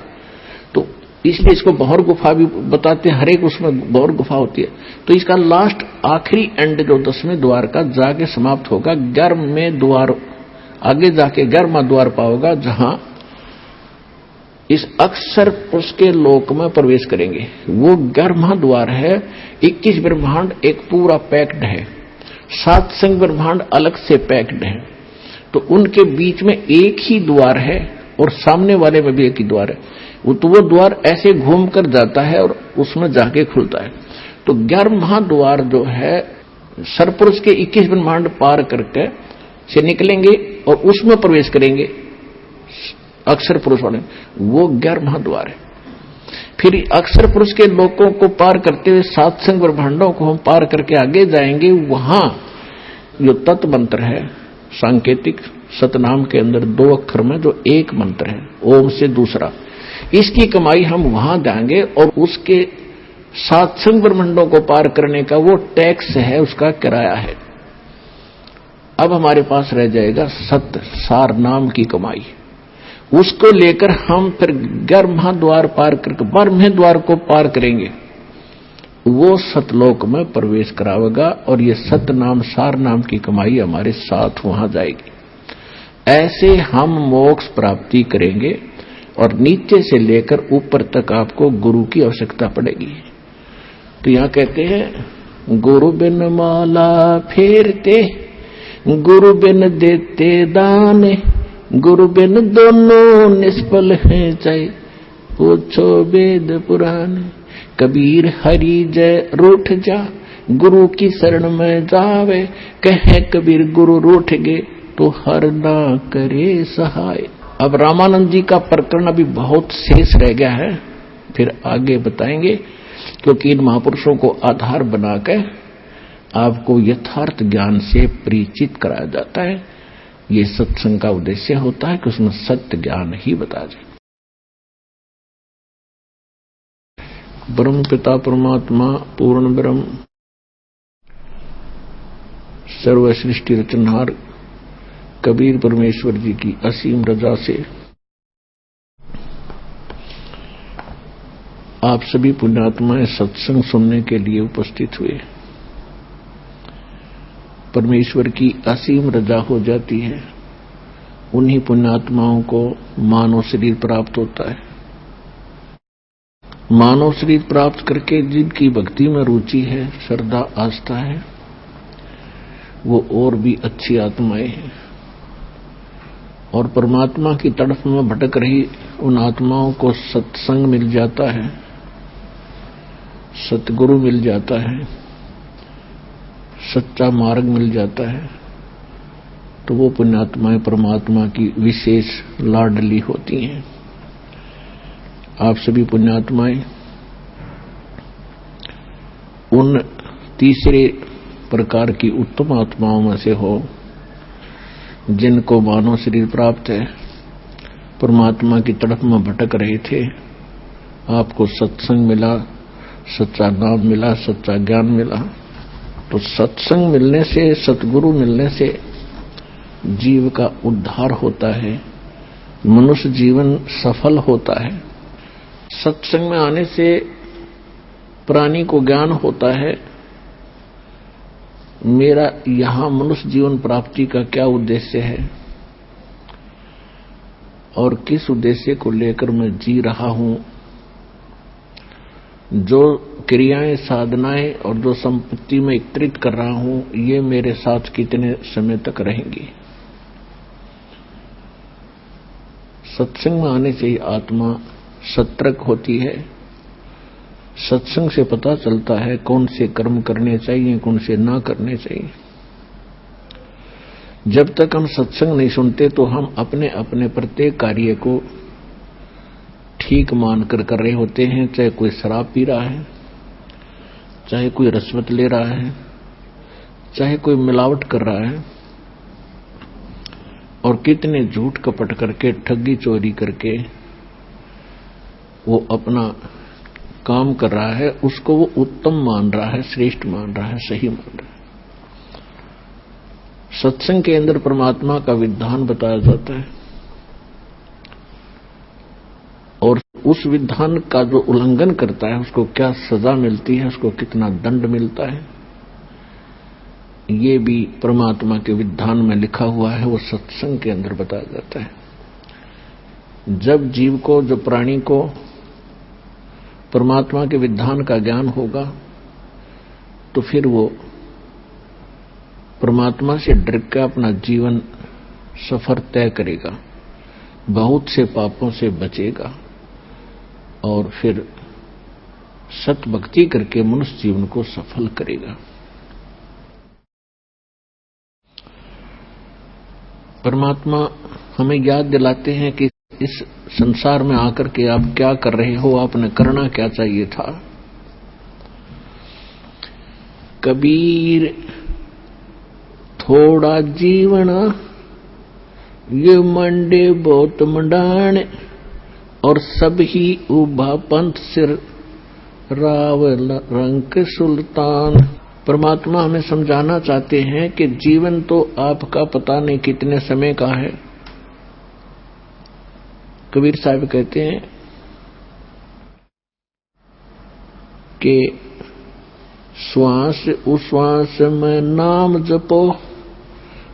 तो इसलिए इसको बहुर गुफा भी बताते हैं। हर एक उसमें बहुर गुफा होती है। तो इसका लास्ट आखिरी एंड जो 10वें द्वार का जाके समाप्त होगा 11वें द्वार, आगे जाके 11वां द्वार पाओगा, जहां इस अक्षर पुरुष के लोक में प्रवेश करेंगे। वो 11वां द्वार है। 21 ब्रह्मांड एक पूरा पैक्ड है, 7 संग ब्रह्मांड अलग से पैक्ड है। तो उनके बीच में एक ही द्वार है और सामने वाले में भी एक ही द्वार है। तो वो द्वार ऐसे घूम कर जाता है और उसमें जाके खुलता है। तो 11वां द्वार जो है सरपुरुष के 21 ब्रह्मांड पार करके से निकलेंगे और उसमें प्रवेश करेंगे अक्षर पुरुष वाले, वो 11वां द्वार है। फिर अक्षर पुरुष के लोकों को पार करते हुए 7 संग ब्रह्मांडों को हम पार करके आगे जाएंगे। वहां जो तत्व मंत्र है सांकेतिक सतनाम के अंदर 2 अक्षर में जो एक मंत्र है, ओम से दूसरा, इसकी कमाई हम वहां देंगे। और उसके 7 संग ब्रह्मांडों को पार करने का वो टैक्स है, उसका किराया है। अब हमारे पास रह जाएगा सत्य सार नाम की कमाई। उसको लेकर हम फिर 11वां द्वार पार करके 12वें द्वार को पार करेंगे। वो सतलोक में प्रवेश करावेगा और ये सत्य नाम सार नाम की कमाई हमारे साथ वहां जाएगी। ऐसे हम मोक्ष प्राप्ति करेंगे और नीचे से लेकर ऊपर तक आपको गुरु की आवश्यकता पड़ेगी। तो यहां कहते हैं गुरु बिन माला फेरते, गुरु बिन देते दान, गुरु बिन दोनों निष्फल हैं, चाहे पूछो वेद पुराण। कबीर हरि जय रूठ जा, गुरु की शरण में जावे, कहे कबीर गुरु रूठ गए तो हर ना करे सहाय। अब रामानंद जी का प्रकरण अभी बहुत शेष रह गया है, फिर आगे बताएंगे, क्योंकि इन महापुरुषों को आधार बनाकर आपको यथार्थ ज्ञान से परिचित कराया जाता है। ये सत्संग का उद्देश्य होता है कि उसमें सत्य ज्ञान ही बता जाए। ब्रह्म पिता परमात्मा पूर्ण ब्रह्म सर्व सृष्टि रचनहार कबीर परमेश्वर जी की असीम रजा से आप सभी पुण्यात्माएं सत्संग सुनने के लिए उपस्थित हुए। परमेश्वर की असीम रजा हो जाती है, उन्हीं पुण्यात्माओं को मानव शरीर प्राप्त होता है। मानव शरीर प्राप्त करके जिनकी भक्ति में रुचि है, श्रद्धा आस्था है, वो और भी अच्छी आत्माएं हैं। और परमात्मा की तड़फ में भटक रही उन आत्माओं को सत्संग मिल जाता है, सतगुरु मिल जाता है, सच्चा मार्ग मिल जाता है, तो वो पुण्यात्माएं परमात्मा की विशेष लाडली होती हैं। आप सभी पुण्यात्माएं उन तीसरे प्रकार की उत्तम आत्माओं में से हो जिनको मानव शरीर प्राप्त है, परमात्मा की तड़फ में भटक रहे थे, आपको सत्संग मिला, सच्चा नाम मिला, सच्चा ज्ञान मिला। तो सत्संग मिलने से, सतगुरु मिलने से जीव का उद्धार होता है, मनुष्य जीवन सफल होता है। सत्संग में आने से प्राणी को ज्ञान होता है, मेरा यहां मनुष्य जीवन प्राप्ति का क्या उद्देश्य है और किस उद्देश्य को लेकर मैं जी रहा हूं। जो क्रियाएं, साधनाएं और जो संपत्ति में एकत्रित कर रहा हूं, ये मेरे साथ कितने समय तक रहेंगी। सत्संग में आने से ही आत्मा सतर्क होती है। सत्संग से पता चलता है कौन से कर्म करने चाहिए, कौन से ना करने चाहिए। जब तक हम सत्संग नहीं सुनते तो हम अपने अपने प्रत्येक कार्य को ठीक मानकर कर रहे होते हैं। चाहे कोई शराब पी रहा है, चाहे कोई रिश्वत ले रहा है, चाहे कोई मिलावट कर रहा है और कितने झूठ कपट करके ठगी चोरी करके वो अपना काम कर रहा है, उसको वो उत्तम मान रहा है, श्रेष्ठ मान रहा है, सही मान रहा है। सत्संग के अंदर परमात्मा का विधान बताया जाता है और उस विधान का जो उल्लंघन करता है उसको क्या सजा मिलती है, उसको कितना दंड मिलता है, ये भी परमात्मा के विधान में लिखा हुआ है, वो सत्संग के अंदर बताया जाता है। जब जीव को, जो प्राणी को परमात्मा के विधान का ज्ञान होगा तो फिर वो परमात्मा से डर के अपना जीवन सफर तय करेगा, बहुत से पापों से बचेगा और फिर सत भक्ति करके मनुष्य जीवन को सफल करेगा। परमात्मा हमें याद दिलाते हैं कि इस संसार में आकर के आप क्या कर रहे हो, आपने करना क्या चाहिए था। कबीर थोड़ा जीवन ये मंडे बहुत मंडाण और सब ही उभा पंथ सिर राव रंक सुल्तान। परमात्मा हमें समझाना चाहते हैं कि जीवन तो आपका पता नहीं कितने समय का है। कबीर साहब कहते हैं कि श्वास उश्वास में नाम जपो,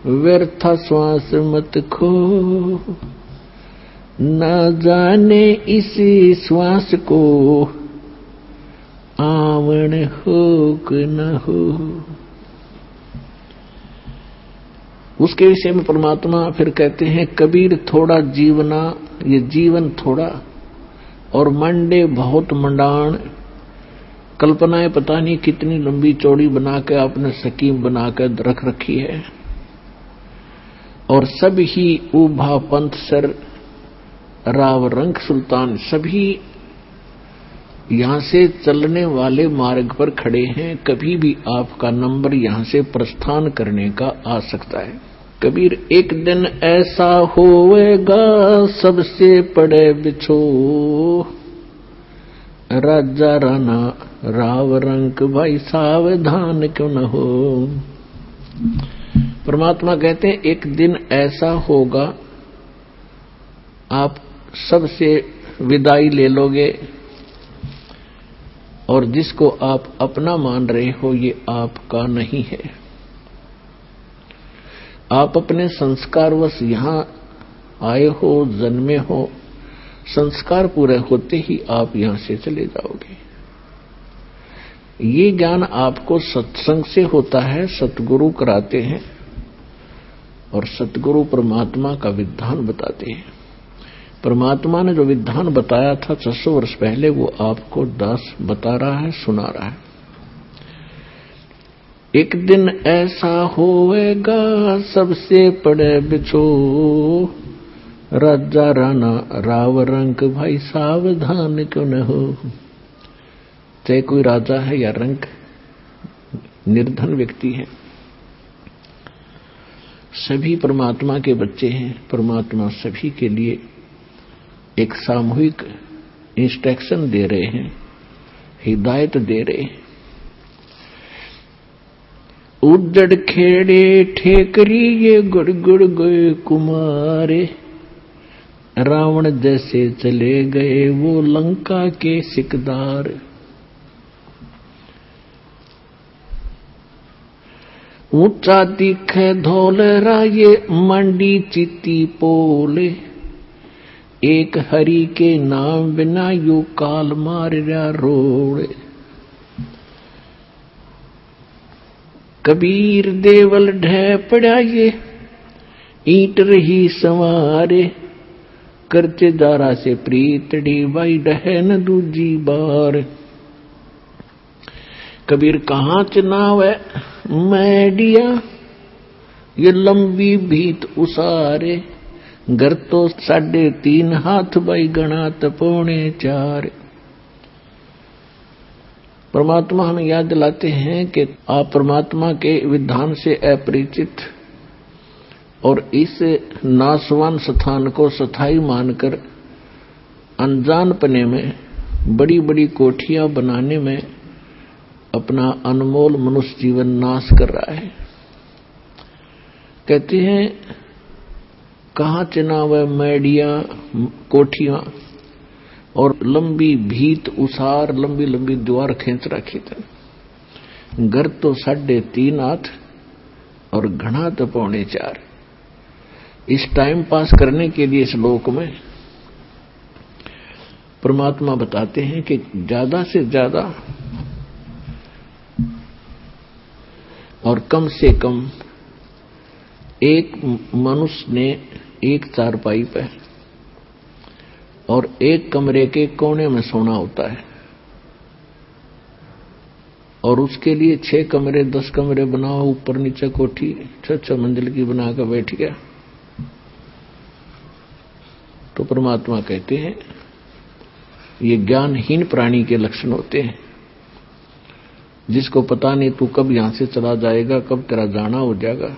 व्यर्था श्वास मत खो, न जाने इसी श्वास को आवन हो कि न हो। उसके विषय में परमात्मा फिर कहते हैं, कबीर थोड़ा जीवना, ये जीवन थोड़ा, और मंडे बहुत मंडाण, कल्पनाएं पता नहीं कितनी लंबी चौड़ी बना के आपने स्कीम बना कर रख रखी है, और सब ही उभा पंथ सर राव रंक सुल्तान, सभी यहां से चलने वाले मार्ग पर खड़े हैं, कभी भी आपका नंबर यहां से प्रस्थान करने का आ सकता है। कबीर एक दिन ऐसा होएगा सबसे पड़े बिछो, राजा राना राव रंक भाई सावधान क्यों न हो। परमात्मा कहते हैं एक दिन ऐसा होगा आप सबसे विदाई ले लोगे और जिसको आप अपना मान रहे हो ये आपका नहीं है। आप अपने संस्कारवश यहां आए हो, जन्मे हो, संस्कार पूरे होते ही आप यहां से चले जाओगे। ये ज्ञान आपको सत्संग से होता है, सतगुरु कराते हैं और सतगुरु परमात्मा का विधान बताते हैं। परमात्मा ने जो विधान बताया था 600 वर्ष पहले, वो आपको दास बता रहा है, सुना रहा है। एक दिन ऐसा होएगा सबसे पड़े बिछो, राजा राना राव रंक भाई सावधान क्यों न हो। चाहे कोई राजा है या रंक, निर्धन व्यक्ति है, सभी परमात्मा के बच्चे हैं। परमात्मा सभी के लिए एक सामूहिक इंस्ट्रक्शन दे रहे हैं, हिदायत दे रहे हैं। उजड़ खेड़े ठेकरी ये गुड़ गए कुमारे, रावण जैसे चले गए वो लंका के सिकदार। ऊंचा दिखे धौलरा ये मंडी चिती पोले, एक हरि के नाम बिना यू काल मारिया रोड़े। कबीर देवल ढह पड़ा ये ईंट रही संवारे, करते दारा से प्रीतड़ी बाई डहे न दूजी बार। कबीर कहाँ चनाव है मैडिया, ये लंबी भीत उसारे, घर तो 3.5 हाथ बाई गणा 3.25। परमात्मा हमें याद दिलाते हैं कि आप परमात्मा के विधान से अपरिचित और इस नाशवान स्थान को स्थायी मानकर अनजानपने में बड़ी बड़ी कोठियां बनाने में अपना अनमोल मनुष्य जीवन नाश कर रहा है। कहते हैं कहां चिनाव मैडिया कोठियां और लंबी भीत उसार लंबी लंबी द्वार खींच रखी थी। घर तो 3.5 हाथ और घना तो 4.25। इस टाइम पास करने के लिए इस लोक में परमात्मा बताते हैं कि ज्यादा से ज्यादा और कम से कम एक मनुष्य ने एक चारपाई पे और एक कमरे के कोने में सोना होता है, और उसके लिए 6 कमरे 10 कमरे बनाओ, ऊपर नीचे कोठी 6 मंजिल की बनाकर बैठ गया। तो परमात्मा कहते हैं ये ज्ञानहीन प्राणी के लक्षण होते हैं, जिसको पता नहीं तू कब यहां से चला जाएगा, कब तेरा जाना हो जाएगा।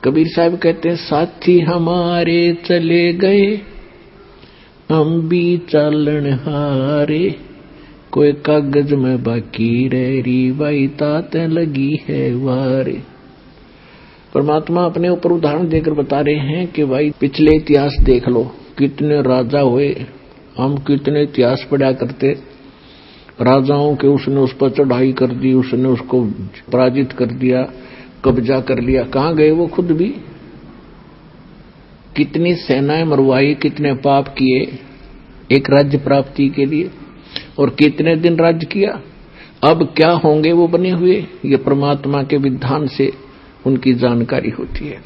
कबीर साहब कहते हैं साथी हमारे चले गए हम भी चालन हारे, कोई कागज में बाकी रही भाई तात लगी है वारे। परमात्मा अपने ऊपर उदाहरण देकर बता रहे हैं कि भाई पिछले इतिहास देख लो, कितने राजा हुए, हम कितने इतिहास पढ़ा करते। राजाओं के उसने उस पर चढ़ाई कर दी, उसने उसको पराजित कर दिया, कब्जा कर लिया। कहां गए वो खुद भी? कितनी सेनाएं मरवाई, कितने पाप किए एक राज्य प्राप्ति के लिए, और कितने दिन राज्य किया। अब क्या होंगे वो बने हुए, ये परमात्मा के विधान से उनकी जानकारी होती है।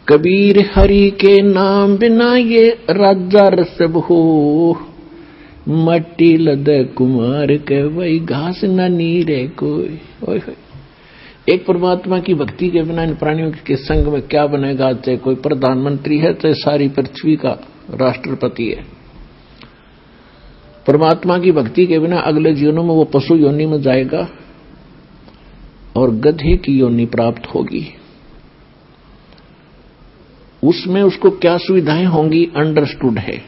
कबीर हरि के नाम बिना ये राजा रसब हो, मट्टी लद कुमार के वही घास न नीरे कोई। एक परमात्मा की भक्ति के बिना इन प्राणियों के संग में क्या बनेगा? चाहे कोई प्रधानमंत्री है, चाहे सारी पृथ्वी का राष्ट्रपति है। परमात्मा की भक्ति के बिना अगले जीवनों में वो पशु योनि में जाएगा और गधे की योनि प्राप्त होगी। उसमें उसको क्या सुविधाएं होंगी अंडरस्टूड है।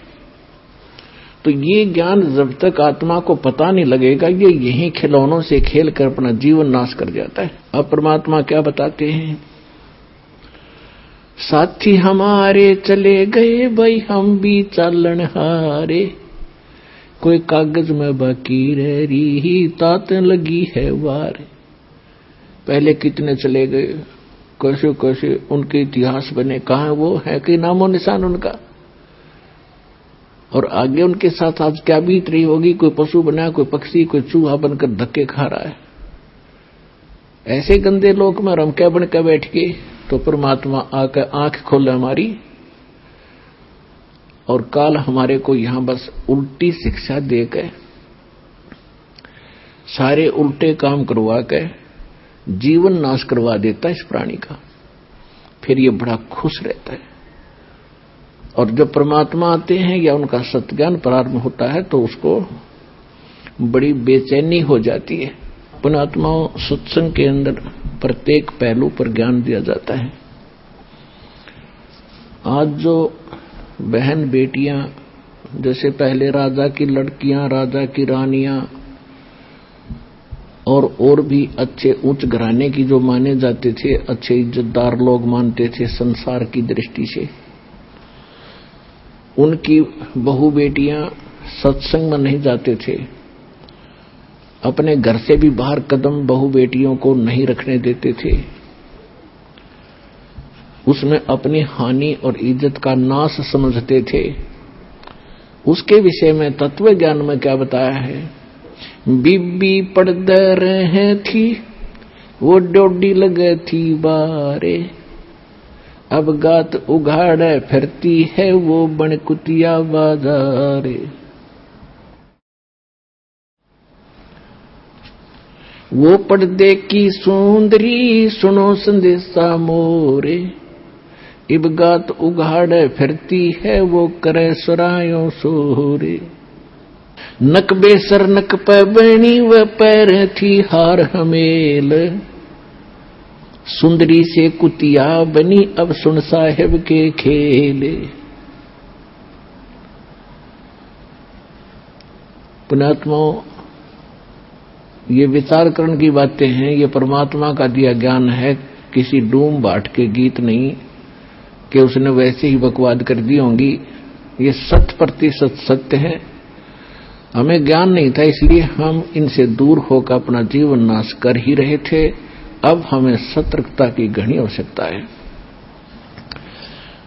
तो ये ज्ञान जब तक आत्मा को पता नहीं लगेगा, ये यही खिलौनों से खेल कर अपना जीवन नाश कर जाता है। अब परमात्मा क्या बताते हैं? साथी हमारे चले गए भाई हम भी चालन हारे, कोई कागज में बाकी रही तात लगी है वारे। पहले कितने चले गए, कैसे कैसे उनके इतिहास बने, कहां वो है कि नामो निशान उनका। और आगे उनके साथ आज क्या बीत रही होगी, कोई पशु बना, कोई पक्षी, कोई चूहा बनकर धक्के खा रहा है। ऐसे गंदे लोक में हम क्या बनकर बैठ गए। तो परमात्मा आकर आंख खोले हमारी, और काल हमारे को यहां बस उल्टी शिक्षा देकर, सारे उल्टे काम करवा के जीवन नाश करवा देता है इस प्राणी का। फिर ये बड़ा खुश रहता है। और जब परमात्मा आते हैं या उनका सत्ज्ञान प्रारंभ होता है तो उसको बड़ी बेचैनी हो जाती है। पुणात्माओं, सत्संग के अंदर प्रत्येक पहलू पर ज्ञान दिया जाता है। आज जो बहन बेटियां, जैसे पहले राजा की लड़कियां, राजा की रानियां और भी अच्छे उच्च घराने की जो माने जाते थे, अच्छे इज्जतदार लोग मानते थे संसार की दृष्टि से, उनकी बहू बेटियां सत्संग में नहीं जाते थे। अपने घर से भी बाहर कदम बहू बेटियों को नहीं रखने देते थे। उसमें अपनी हानि और इज्जत का नाश समझते थे। उसके विषय में तत्व ज्ञान में क्या बताया है? बीबी पड़द रहे थी वो डोडी लगे थी बारे, अब गात उघाड़े फिरती है वो बनकुतिया बाजारे। वो पर्दे की सुंदरी सुनो संदेशा मोरे, इब गात उघाड़े फिरती है वो करे सुरायों सोरे। नक बेसर नक पे बनी व पैर थी हार हमेल, सुंदरी से कुतिया बनी अब सुन साहेब के खेल। पुण्यात्माओं, ये विचार करण की बातें हैं, ये परमात्मा का दिया ज्ञान है, किसी डूम बाट के गीत नहीं कि उसने वैसे ही बकवाद कर दी होंगी। ये 100% सत्य है। हमें ज्ञान नहीं था, इसलिए हम इनसे दूर होकर अपना जीवन नाश कर ही रहे थे। अब हमें सतर्कता की घनी आवश्यकता है।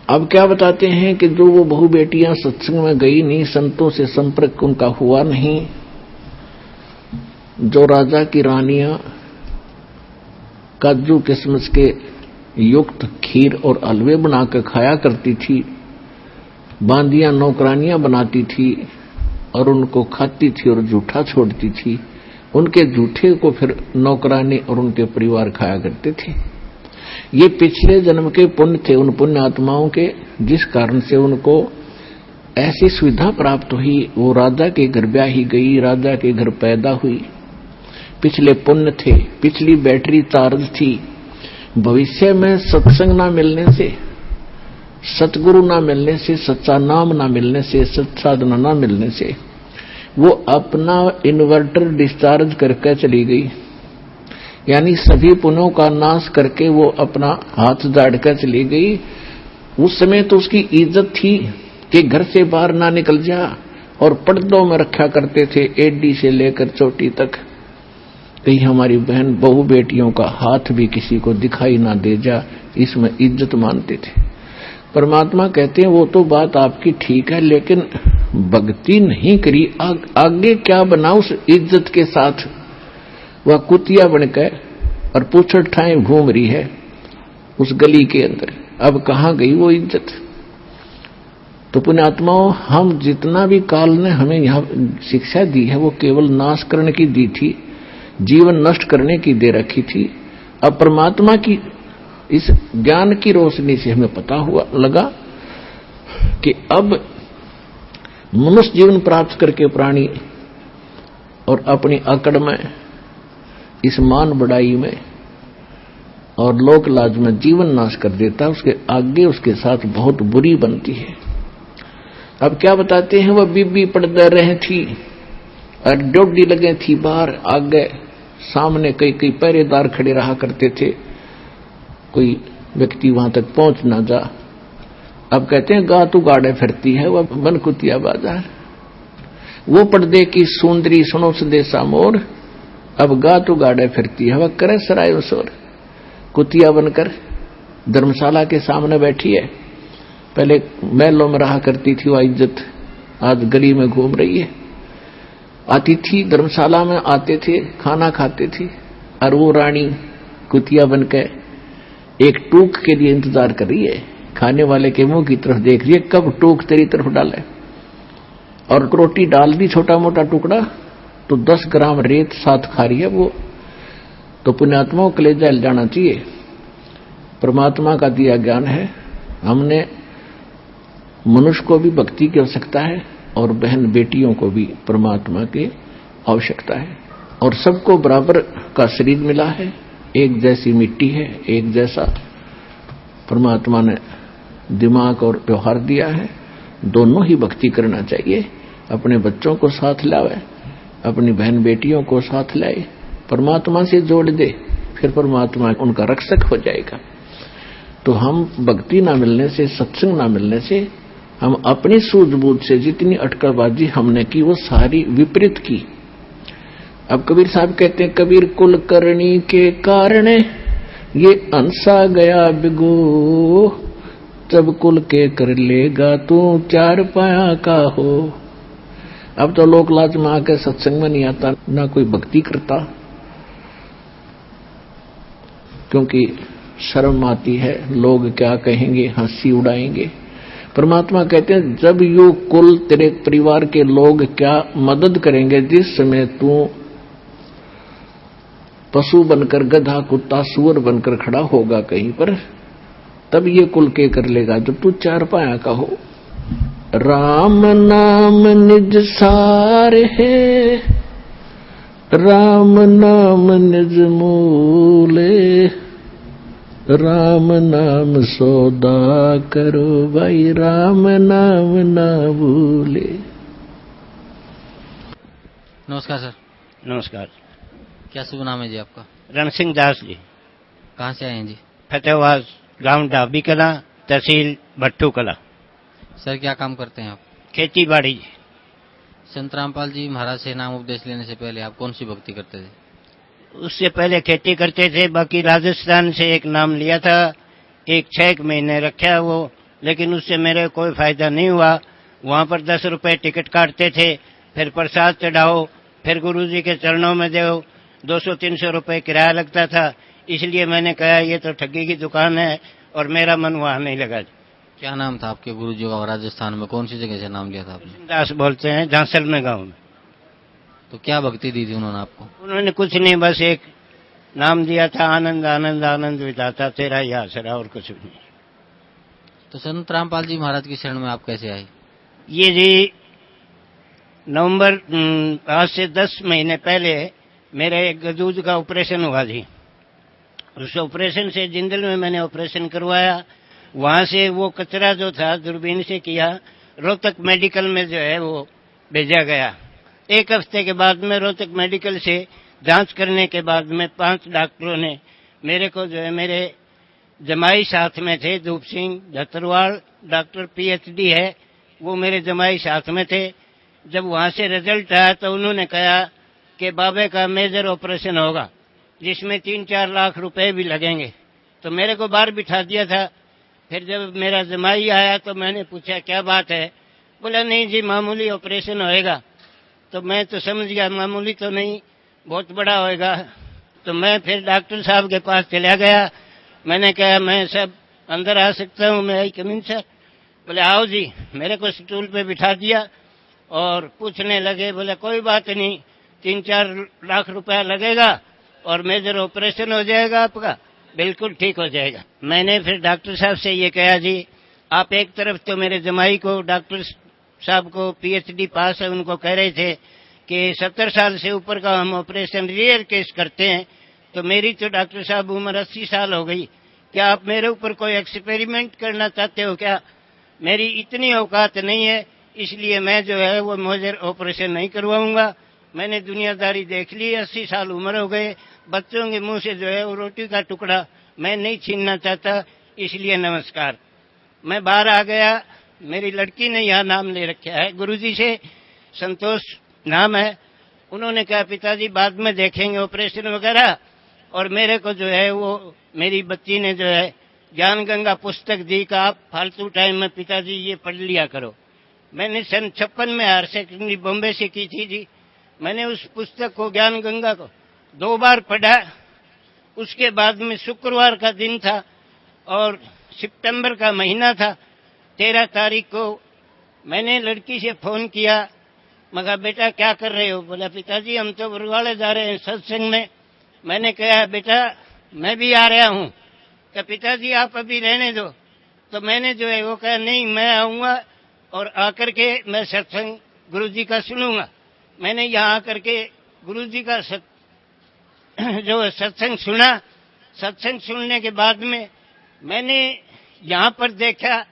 अब क्या बताते हैं कि जो वो बहु बेटियां सत्संग में गई नहीं, संतों से संपर्क उनका हुआ नहीं, जो राजा की रानियां काजू किशमिश के युक्त खीर और हलवे बनाकर खाया करती थी, बांदियां नौकरानियां बनाती थी और उनको खाती थी और जूठा छोड़ती थी, उनके जूठे को फिर नौकरानी और उनके परिवार खाया करते थे। ये पिछले जन्म के पुण्य थे उन पुण्य आत्माओं के, जिस कारण से उनको ऐसी सुविधा प्राप्त हुई। वो राजा के घर ब्याही गई, राजा के घर पैदा हुई। पिछले पुण्य थे, पिछली बैटरी चार्ज थी। भविष्य में सत्संग ना मिलने से, सतगुरु ना मिलने से, सच्चा नाम ना मिलने से, सत्साधना ना मिलने से वो अपना इन्वर्टर डिस्चार्ज करके चली गई। यानी सभी पुण्यों का नाश करके वो अपना हाथ झाड़कर चली गई। उस समय तो उसकी इज्जत थी कि घर से बाहर ना निकल जा, और पर्दों में रखा करते थे एडी से लेकर चोटी तक, कहीं हमारी बहन बहु बेटियों का हाथ भी किसी को दिखाई ना दे जा, इसमें इज्जत मानते थे। परमात्मा कहते हैं वो तो बात आपकी ठीक है, लेकिन भक्ति नहीं करी, आगे क्या बना उस इज्जत के साथ। वह कुतिया बनकर और पूछड़ ठाए घूम रही है उस गली के अंदर, अब कहां गई वो इज्जत। तो पुण्यात्माओं, हम जितना भी काल ने हमें यहां शिक्षा दी है वो केवल नाश करने की दी थी, जीवन नष्ट करने की दे रखी थी। अब परमात्मा की इस ज्ञान की रोशनी से हमें पता हुआ लगा कि अब मनुष्य जीवन प्राप्त करके प्राणी और अपनी अकड़ में, इस मान बढ़ाई में और लोक लाज में जीवन नाश कर देता, उसके आगे उसके साथ बहुत बुरी बनती है। अब क्या बताते हैं, वह बीबी पड़दे रहे थी और डोडी लगे थी बाहर, आगे सामने कई कई पहरेदार खड़े रहा करते थे, कोई व्यक्ति वहां तक पहुंच ना जा। अब कहते हैं गा तू गाड़े फिरती है वह बनकुतिया बाजार, वो पर्दे की सुंदरी सुनो संदेशा मोर, अब गा तू गाड़े फिरती है वह करे सराय शोर। कुतिया बनकर धर्मशाला के सामने बैठी है, पहले महलों में रहा करती थी वह इज्जत, आज गली में घूम रही है। अतिथि धर्मशाला में आते थे, खाना खाते थे, और वो रानी कुतिया बनकर एक टूक के लिए इंतजार कर रही है, खाने वाले के मुंह की तरफ देख रही है कब टूक तेरी तरफ डाले। और रोटी डाल दी छोटा मोटा टुकड़ा तो 10 ग्राम रेत साथ खा रही है वो। तो पुण्यात्माओं कलेजा हिल जाना चाहिए। परमात्मा का दिया ज्ञान है, हमने मनुष्य को भी भक्ति की आवश्यकता है और बहन बेटियों को भी परमात्मा की आवश्यकता है, और सबको बराबर का शरीर मिला है, एक जैसी मिट्टी है, एक जैसा परमात्मा ने दिमाग और व्यवहार दिया है। दोनों ही भक्ति करना चाहिए, अपने बच्चों को साथ लावे, अपनी बहन बेटियों को साथ लाए, परमात्मा से जोड़ दे, फिर परमात्मा उनका रक्षक हो जाएगा। तो हम भक्ति ना मिलने से, सत्संग ना मिलने से, हम अपनी सूझबूझ से जितनी अटकलबाजी हमने की वो सारी विपरीत की। अब कबीर साहब कहते हैं, कबीर कुल करनी के कारण ये अंसा गया बिगो, तब कुल के कर लेगा तू 4 पाया का हो। अब तो लोक लाज में आकर सत्संग में नहीं आता, ना कोई भक्ति करता, क्योंकि शर्म आती है, लोग क्या कहेंगे, हंसी उड़ाएंगे। परमात्मा कहते हैं जब यू कुल तेरे परिवार के लोग क्या मदद करेंगे, जिस समय तू पशु बनकर, गधा कुत्ता सूअर बनकर खड़ा होगा कहीं पर, तब ये कुल के कर लेगा जब तू 4 पाया का हो। राम नाम निज सार है, राम नाम निज मूले, राम नाम सौदा करो भाई, राम नाम ना भूले। नमस्कार सर। नमस्कार। क्या शुभ नाम है जी आपका? रणसिंह दास जी। कहाँ से आए हैं जी? फतेहबाद, गांव डाबी कला, तहसील भट्टू कला। सर क्या काम करते हैं आप? खेती बाड़ी। संत रामपाल जी महाराज से नाम उपदेश लेने से पहले आप कौन सी भक्ति करते थे? उससे पहले खेती करते थे, बाकी राजस्थान से एक नाम लिया था, एक 6 महीने रखा वो, लेकिन उससे मेरे कोई फायदा नहीं हुआ। वहां पर 10 रुपए टिकट काटते थे, फिर प्रसाद चढ़ाओ, फिर गुरुजी के चरणों में दो, 200-300 रुपए किराया लगता था। इसलिए मैंने कहा ये तो ठगी की दुकान है, और मेरा मन वहां नहीं लगा। क्या नाम था आपके गुरु जी का? राजस्थान में कौन सी जगह से नाम लिया था आपने? दास बोलते हैं, झांसल में गाँव में। तो क्या भक्ति दी थी उन्होंने आपको? उन्होंने कुछ नहीं, बस एक नाम दिया था, आनंद आनंद आनंद विधाता तेरा ही आसरा, और कुछ नहीं। तो संत रामपाल जी महाराज की शरण में आप कैसे आए? ये जी नवंबर, आज से 10 महीने पहले मेरे एक गदूद का ऑपरेशन हुआ जी। उस ऑपरेशन से जिंदल में मैंने ऑपरेशन करवाया। वहां से वो कचरा जो था दूरबीन से किया, रोहतक मेडिकल में जो है वो भेजा गया। 1 हफ्ते के बाद में रोहतक मेडिकल से जांच करने के बाद में 5 डॉक्टरों ने मेरे को जो है, मेरे जमाई साथ में थे, धूप सिंह धतरवाल, डॉक्टर PhD है, वो मेरे जमाई साथ में थे। जब वहां से रिजल्ट आया तो उन्होंने कहा कि बाबे का मेजर ऑपरेशन होगा, जिसमें 3-4 लाख रुपए भी लगेंगे। तो मेरे को बाहर बिठा दिया था। फिर जब मेरा जमाई आया तो मैंने पूछा क्या बात है? बोला नहीं जी, मामूली ऑपरेशन होएगा। तो मैं तो समझ गया मामूली तो नहीं, बहुत बड़ा होएगा। तो मैं फिर डॉक्टर साहब के पास चला गया। मैंने कहा मैं सब अंदर आ सकता हूँ, मैं आई कमीन सर? बोले आओ जी। मेरे को स्टूल पे बिठा दिया और पूछने लगे। बोले कोई बात नहीं, 3-4 लाख रुपया लगेगा और मेजर ऑपरेशन हो जाएगा आपका, बिल्कुल ठीक हो जाएगा। मैंने फिर डॉक्टर साहब से ये कहा जी, आप एक तरफ तो मेरे जमाई को, डॉक्टर साहब को PhD पास है, उनको कह रहे थे कि 70 साल से ऊपर का हम ऑपरेशन रेयर केस करते हैं, तो मेरी तो डॉक्टर साहब उम्र 80 साल हो गई, क्या आप मेरे ऊपर कोई एक्सपेरिमेंट करना चाहते हो क्या? मेरी इतनी औकात नहीं है, इसलिए मैं जो है वो मेजर ऑपरेशन नहीं करवाऊंगा। मैंने दुनियादारी देख ली, 80 साल उम्र हो गए, बच्चों के मुंह से जो है वो रोटी का टुकड़ा मैं नहीं छीनना चाहता, इसलिए नमस्कार। मैं बाहर आ गया। मेरी लड़की ने यहाँ नाम ले रखा है गुरुजी से, संतोष नाम है। उन्होंने कहा पिताजी बाद में देखेंगे ऑपरेशन वगैरह। और मेरे को जो है वो मेरी बच्ची ने जो है ज्ञान गंगा पुस्तक दी का आप फालतू टाइम में पिताजी ये पढ़ लिया करो। मैंने सन 56 में हायर सेकेंडरी बॉम्बे से की थी जी। मैंने उस पुस्तक को, ज्ञान गंगा को 2 बार पढ़ा। उसके बाद में शुक्रवार का दिन था और सितंबर का महीना था। 13 तारीख को मैंने लड़की से फोन किया। मगर बेटा क्या कर रहे हो? बोला पिताजी हम तो बरवाड़े जा रहे हैं सत्संग में। मैंने कहा बेटा मैं भी आ रहा हूँ। क्या पिताजी आप अभी रहने दो। तो मैंने जो है वो कहा नहीं, मैं आऊंगा और आकर के मैं सत्संग गुरुजी का सुनूंगा। मैंने यहाँ आकर के गुरुजी का जो सत्संग सुना। सत्संग सुनने के बाद में मैंने यहाँ पर देखा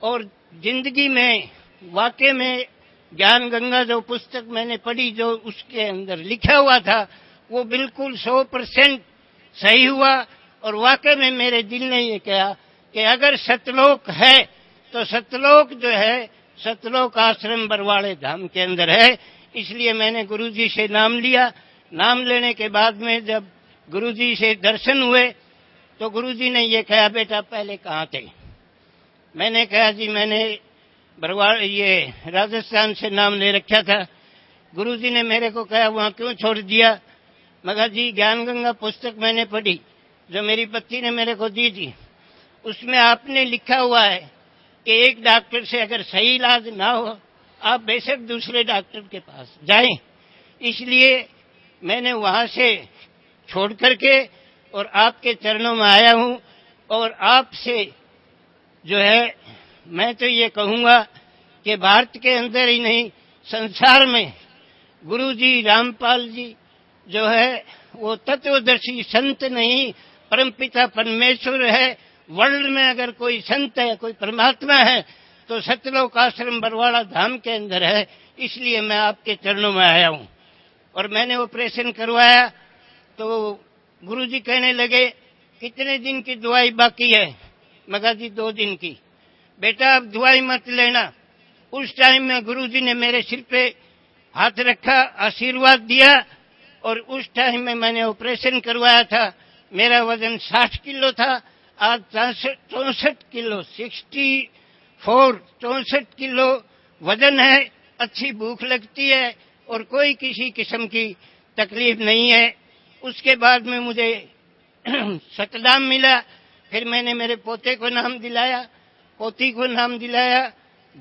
और जिंदगी में वाकई में ज्ञान गंगा जो पुस्तक मैंने पढ़ी, जो उसके अंदर लिखा हुआ था वो बिल्कुल 100% सही हुआ। और वाकई में मेरे दिल ने ये कहा कि अगर सतलोक है तो सतलोक जो है, सतलोक आश्रम बरवाड़े धाम के अंदर है। इसलिए मैंने गुरुजी से नाम लिया। नाम लेने के बाद में जब गुरुजी से दर्शन हुए तो गुरुजी ने ये कहा बेटा पहले कहाँ थे? मैंने कहा जी मैंने बरवाड़ ये राजस्थान से नाम ले रखा था। गुरुजी ने मेरे को कहा वहाँ क्यों छोड़ दिया? मगर जी ज्ञान गंगा पुस्तक मैंने पढ़ी जो मेरी पत्नी ने मेरे को दी थी, उसमें आपने लिखा हुआ है कि एक डॉक्टर से अगर सही इलाज ना हो आप बेशक दूसरे डॉक्टर के पास जाएं। इसलिए मैंने वहां से छोड़ करके और आपके चरणों में आया हूं। और आपसे जो है मैं तो ये कहूंगा कि भारत के अंदर ही नहीं संसार में गुरु जी रामपाल जी जो है वो तत्वदर्शी संत नहीं, परमपिता परमेश्वर है। वर्ल्ड में अगर कोई संत है, कोई परमात्मा है तो सतलोक आश्रम बरवाड़ा धाम के अंदर है। इसलिए मैं आपके चरणों में आया हूँ। और मैंने ऑपरेशन करवाया तो गुरुजी कहने लगे कितने दिन की दवाई बाकी है? मैं कहा जी 2 दिन की। बेटा अब दवाई मत लेना। उस टाइम में गुरुजी ने मेरे सिर पे हाथ रखा, आशीर्वाद दिया। और उस टाइम में मैंने ऑपरेशन करवाया था। मेरा वजन 60 किलो था, आज 64 किलो 64 किलो वजन है। अच्छी भूख लगती है और कोई किसी किस्म की तकलीफ नहीं है। उसके बाद में मुझे सतनाम मिला। फिर मैंने मेरे पोते को नाम दिलाया, पोती को नाम दिलाया,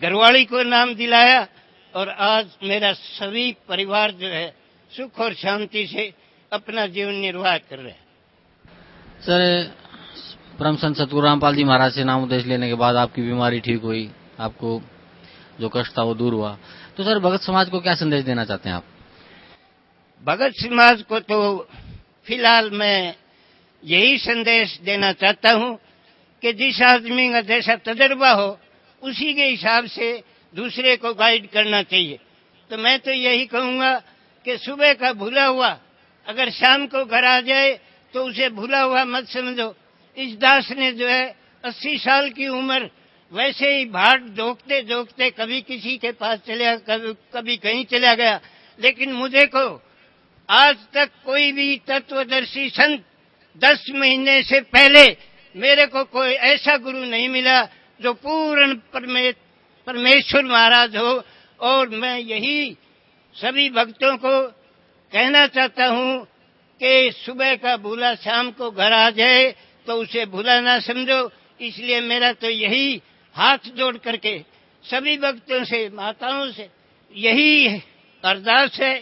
घरवाली को नाम दिलाया। और आज मेरा सभी परिवार जो है सुख और शांति से अपना जीवन निर्वाह कर रहे हैं। सर, परम संत सतगुरु रामपाल जी महाराज से नाम उपदेश लेने के बाद आपकी बीमारी ठीक हुई, आपको जो कष्ट था वो दूर हुआ, तो सर भगत समाज को क्या संदेश देना चाहते हैं आप? भगत समाज को तो फिलहाल मैं यही संदेश देना चाहता हूं कि जिस आदमी का जैसा तजर्बा हो उसी के हिसाब से दूसरे को गाइड करना चाहिए। तो मैं तो यही कहूंगा कि सुबह का भूला हुआ अगर शाम को घर आ जाए तो उसे भूला हुआ मत समझो। इस दास ने जो है 80 साल की उम्र वैसे ही भाट जोकते जोकते कभी किसी के पास चला, कभी कहीं चला गया। लेकिन मुझे को आज तक कोई भी तत्वदर्शी संत 10 महीने से पहले मेरे को कोई ऐसा गुरु नहीं मिला जो पूर्ण परमेश्वर महाराज हो। और मैं यही सभी भक्तों को कहना चाहता हूं कि सुबह का भूला शाम को घर आ जाए तो उसे भूला ना समझो। इसलिए मेरा तो यही हाथ जोड़ करके सभी भक्तों से, माताओं से यही अरदास है,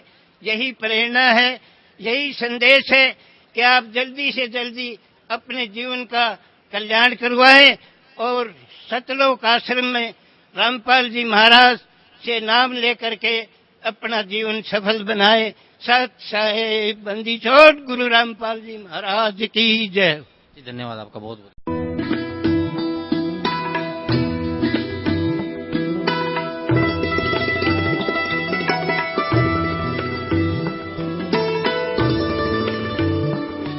यही प्रेरणा है, यही संदेश है कि आप जल्दी से जल्दी अपने जीवन का कल्याण करवाएं और सतलोक आश्रम में रामपाल जी महाराज से नाम लेकर के अपना जीवन सफल बनाए। सत साहेब बंदी छोड़ गुरु रामपाल जी महाराज की जय। धन्यवाद आपका बहुत बहुत।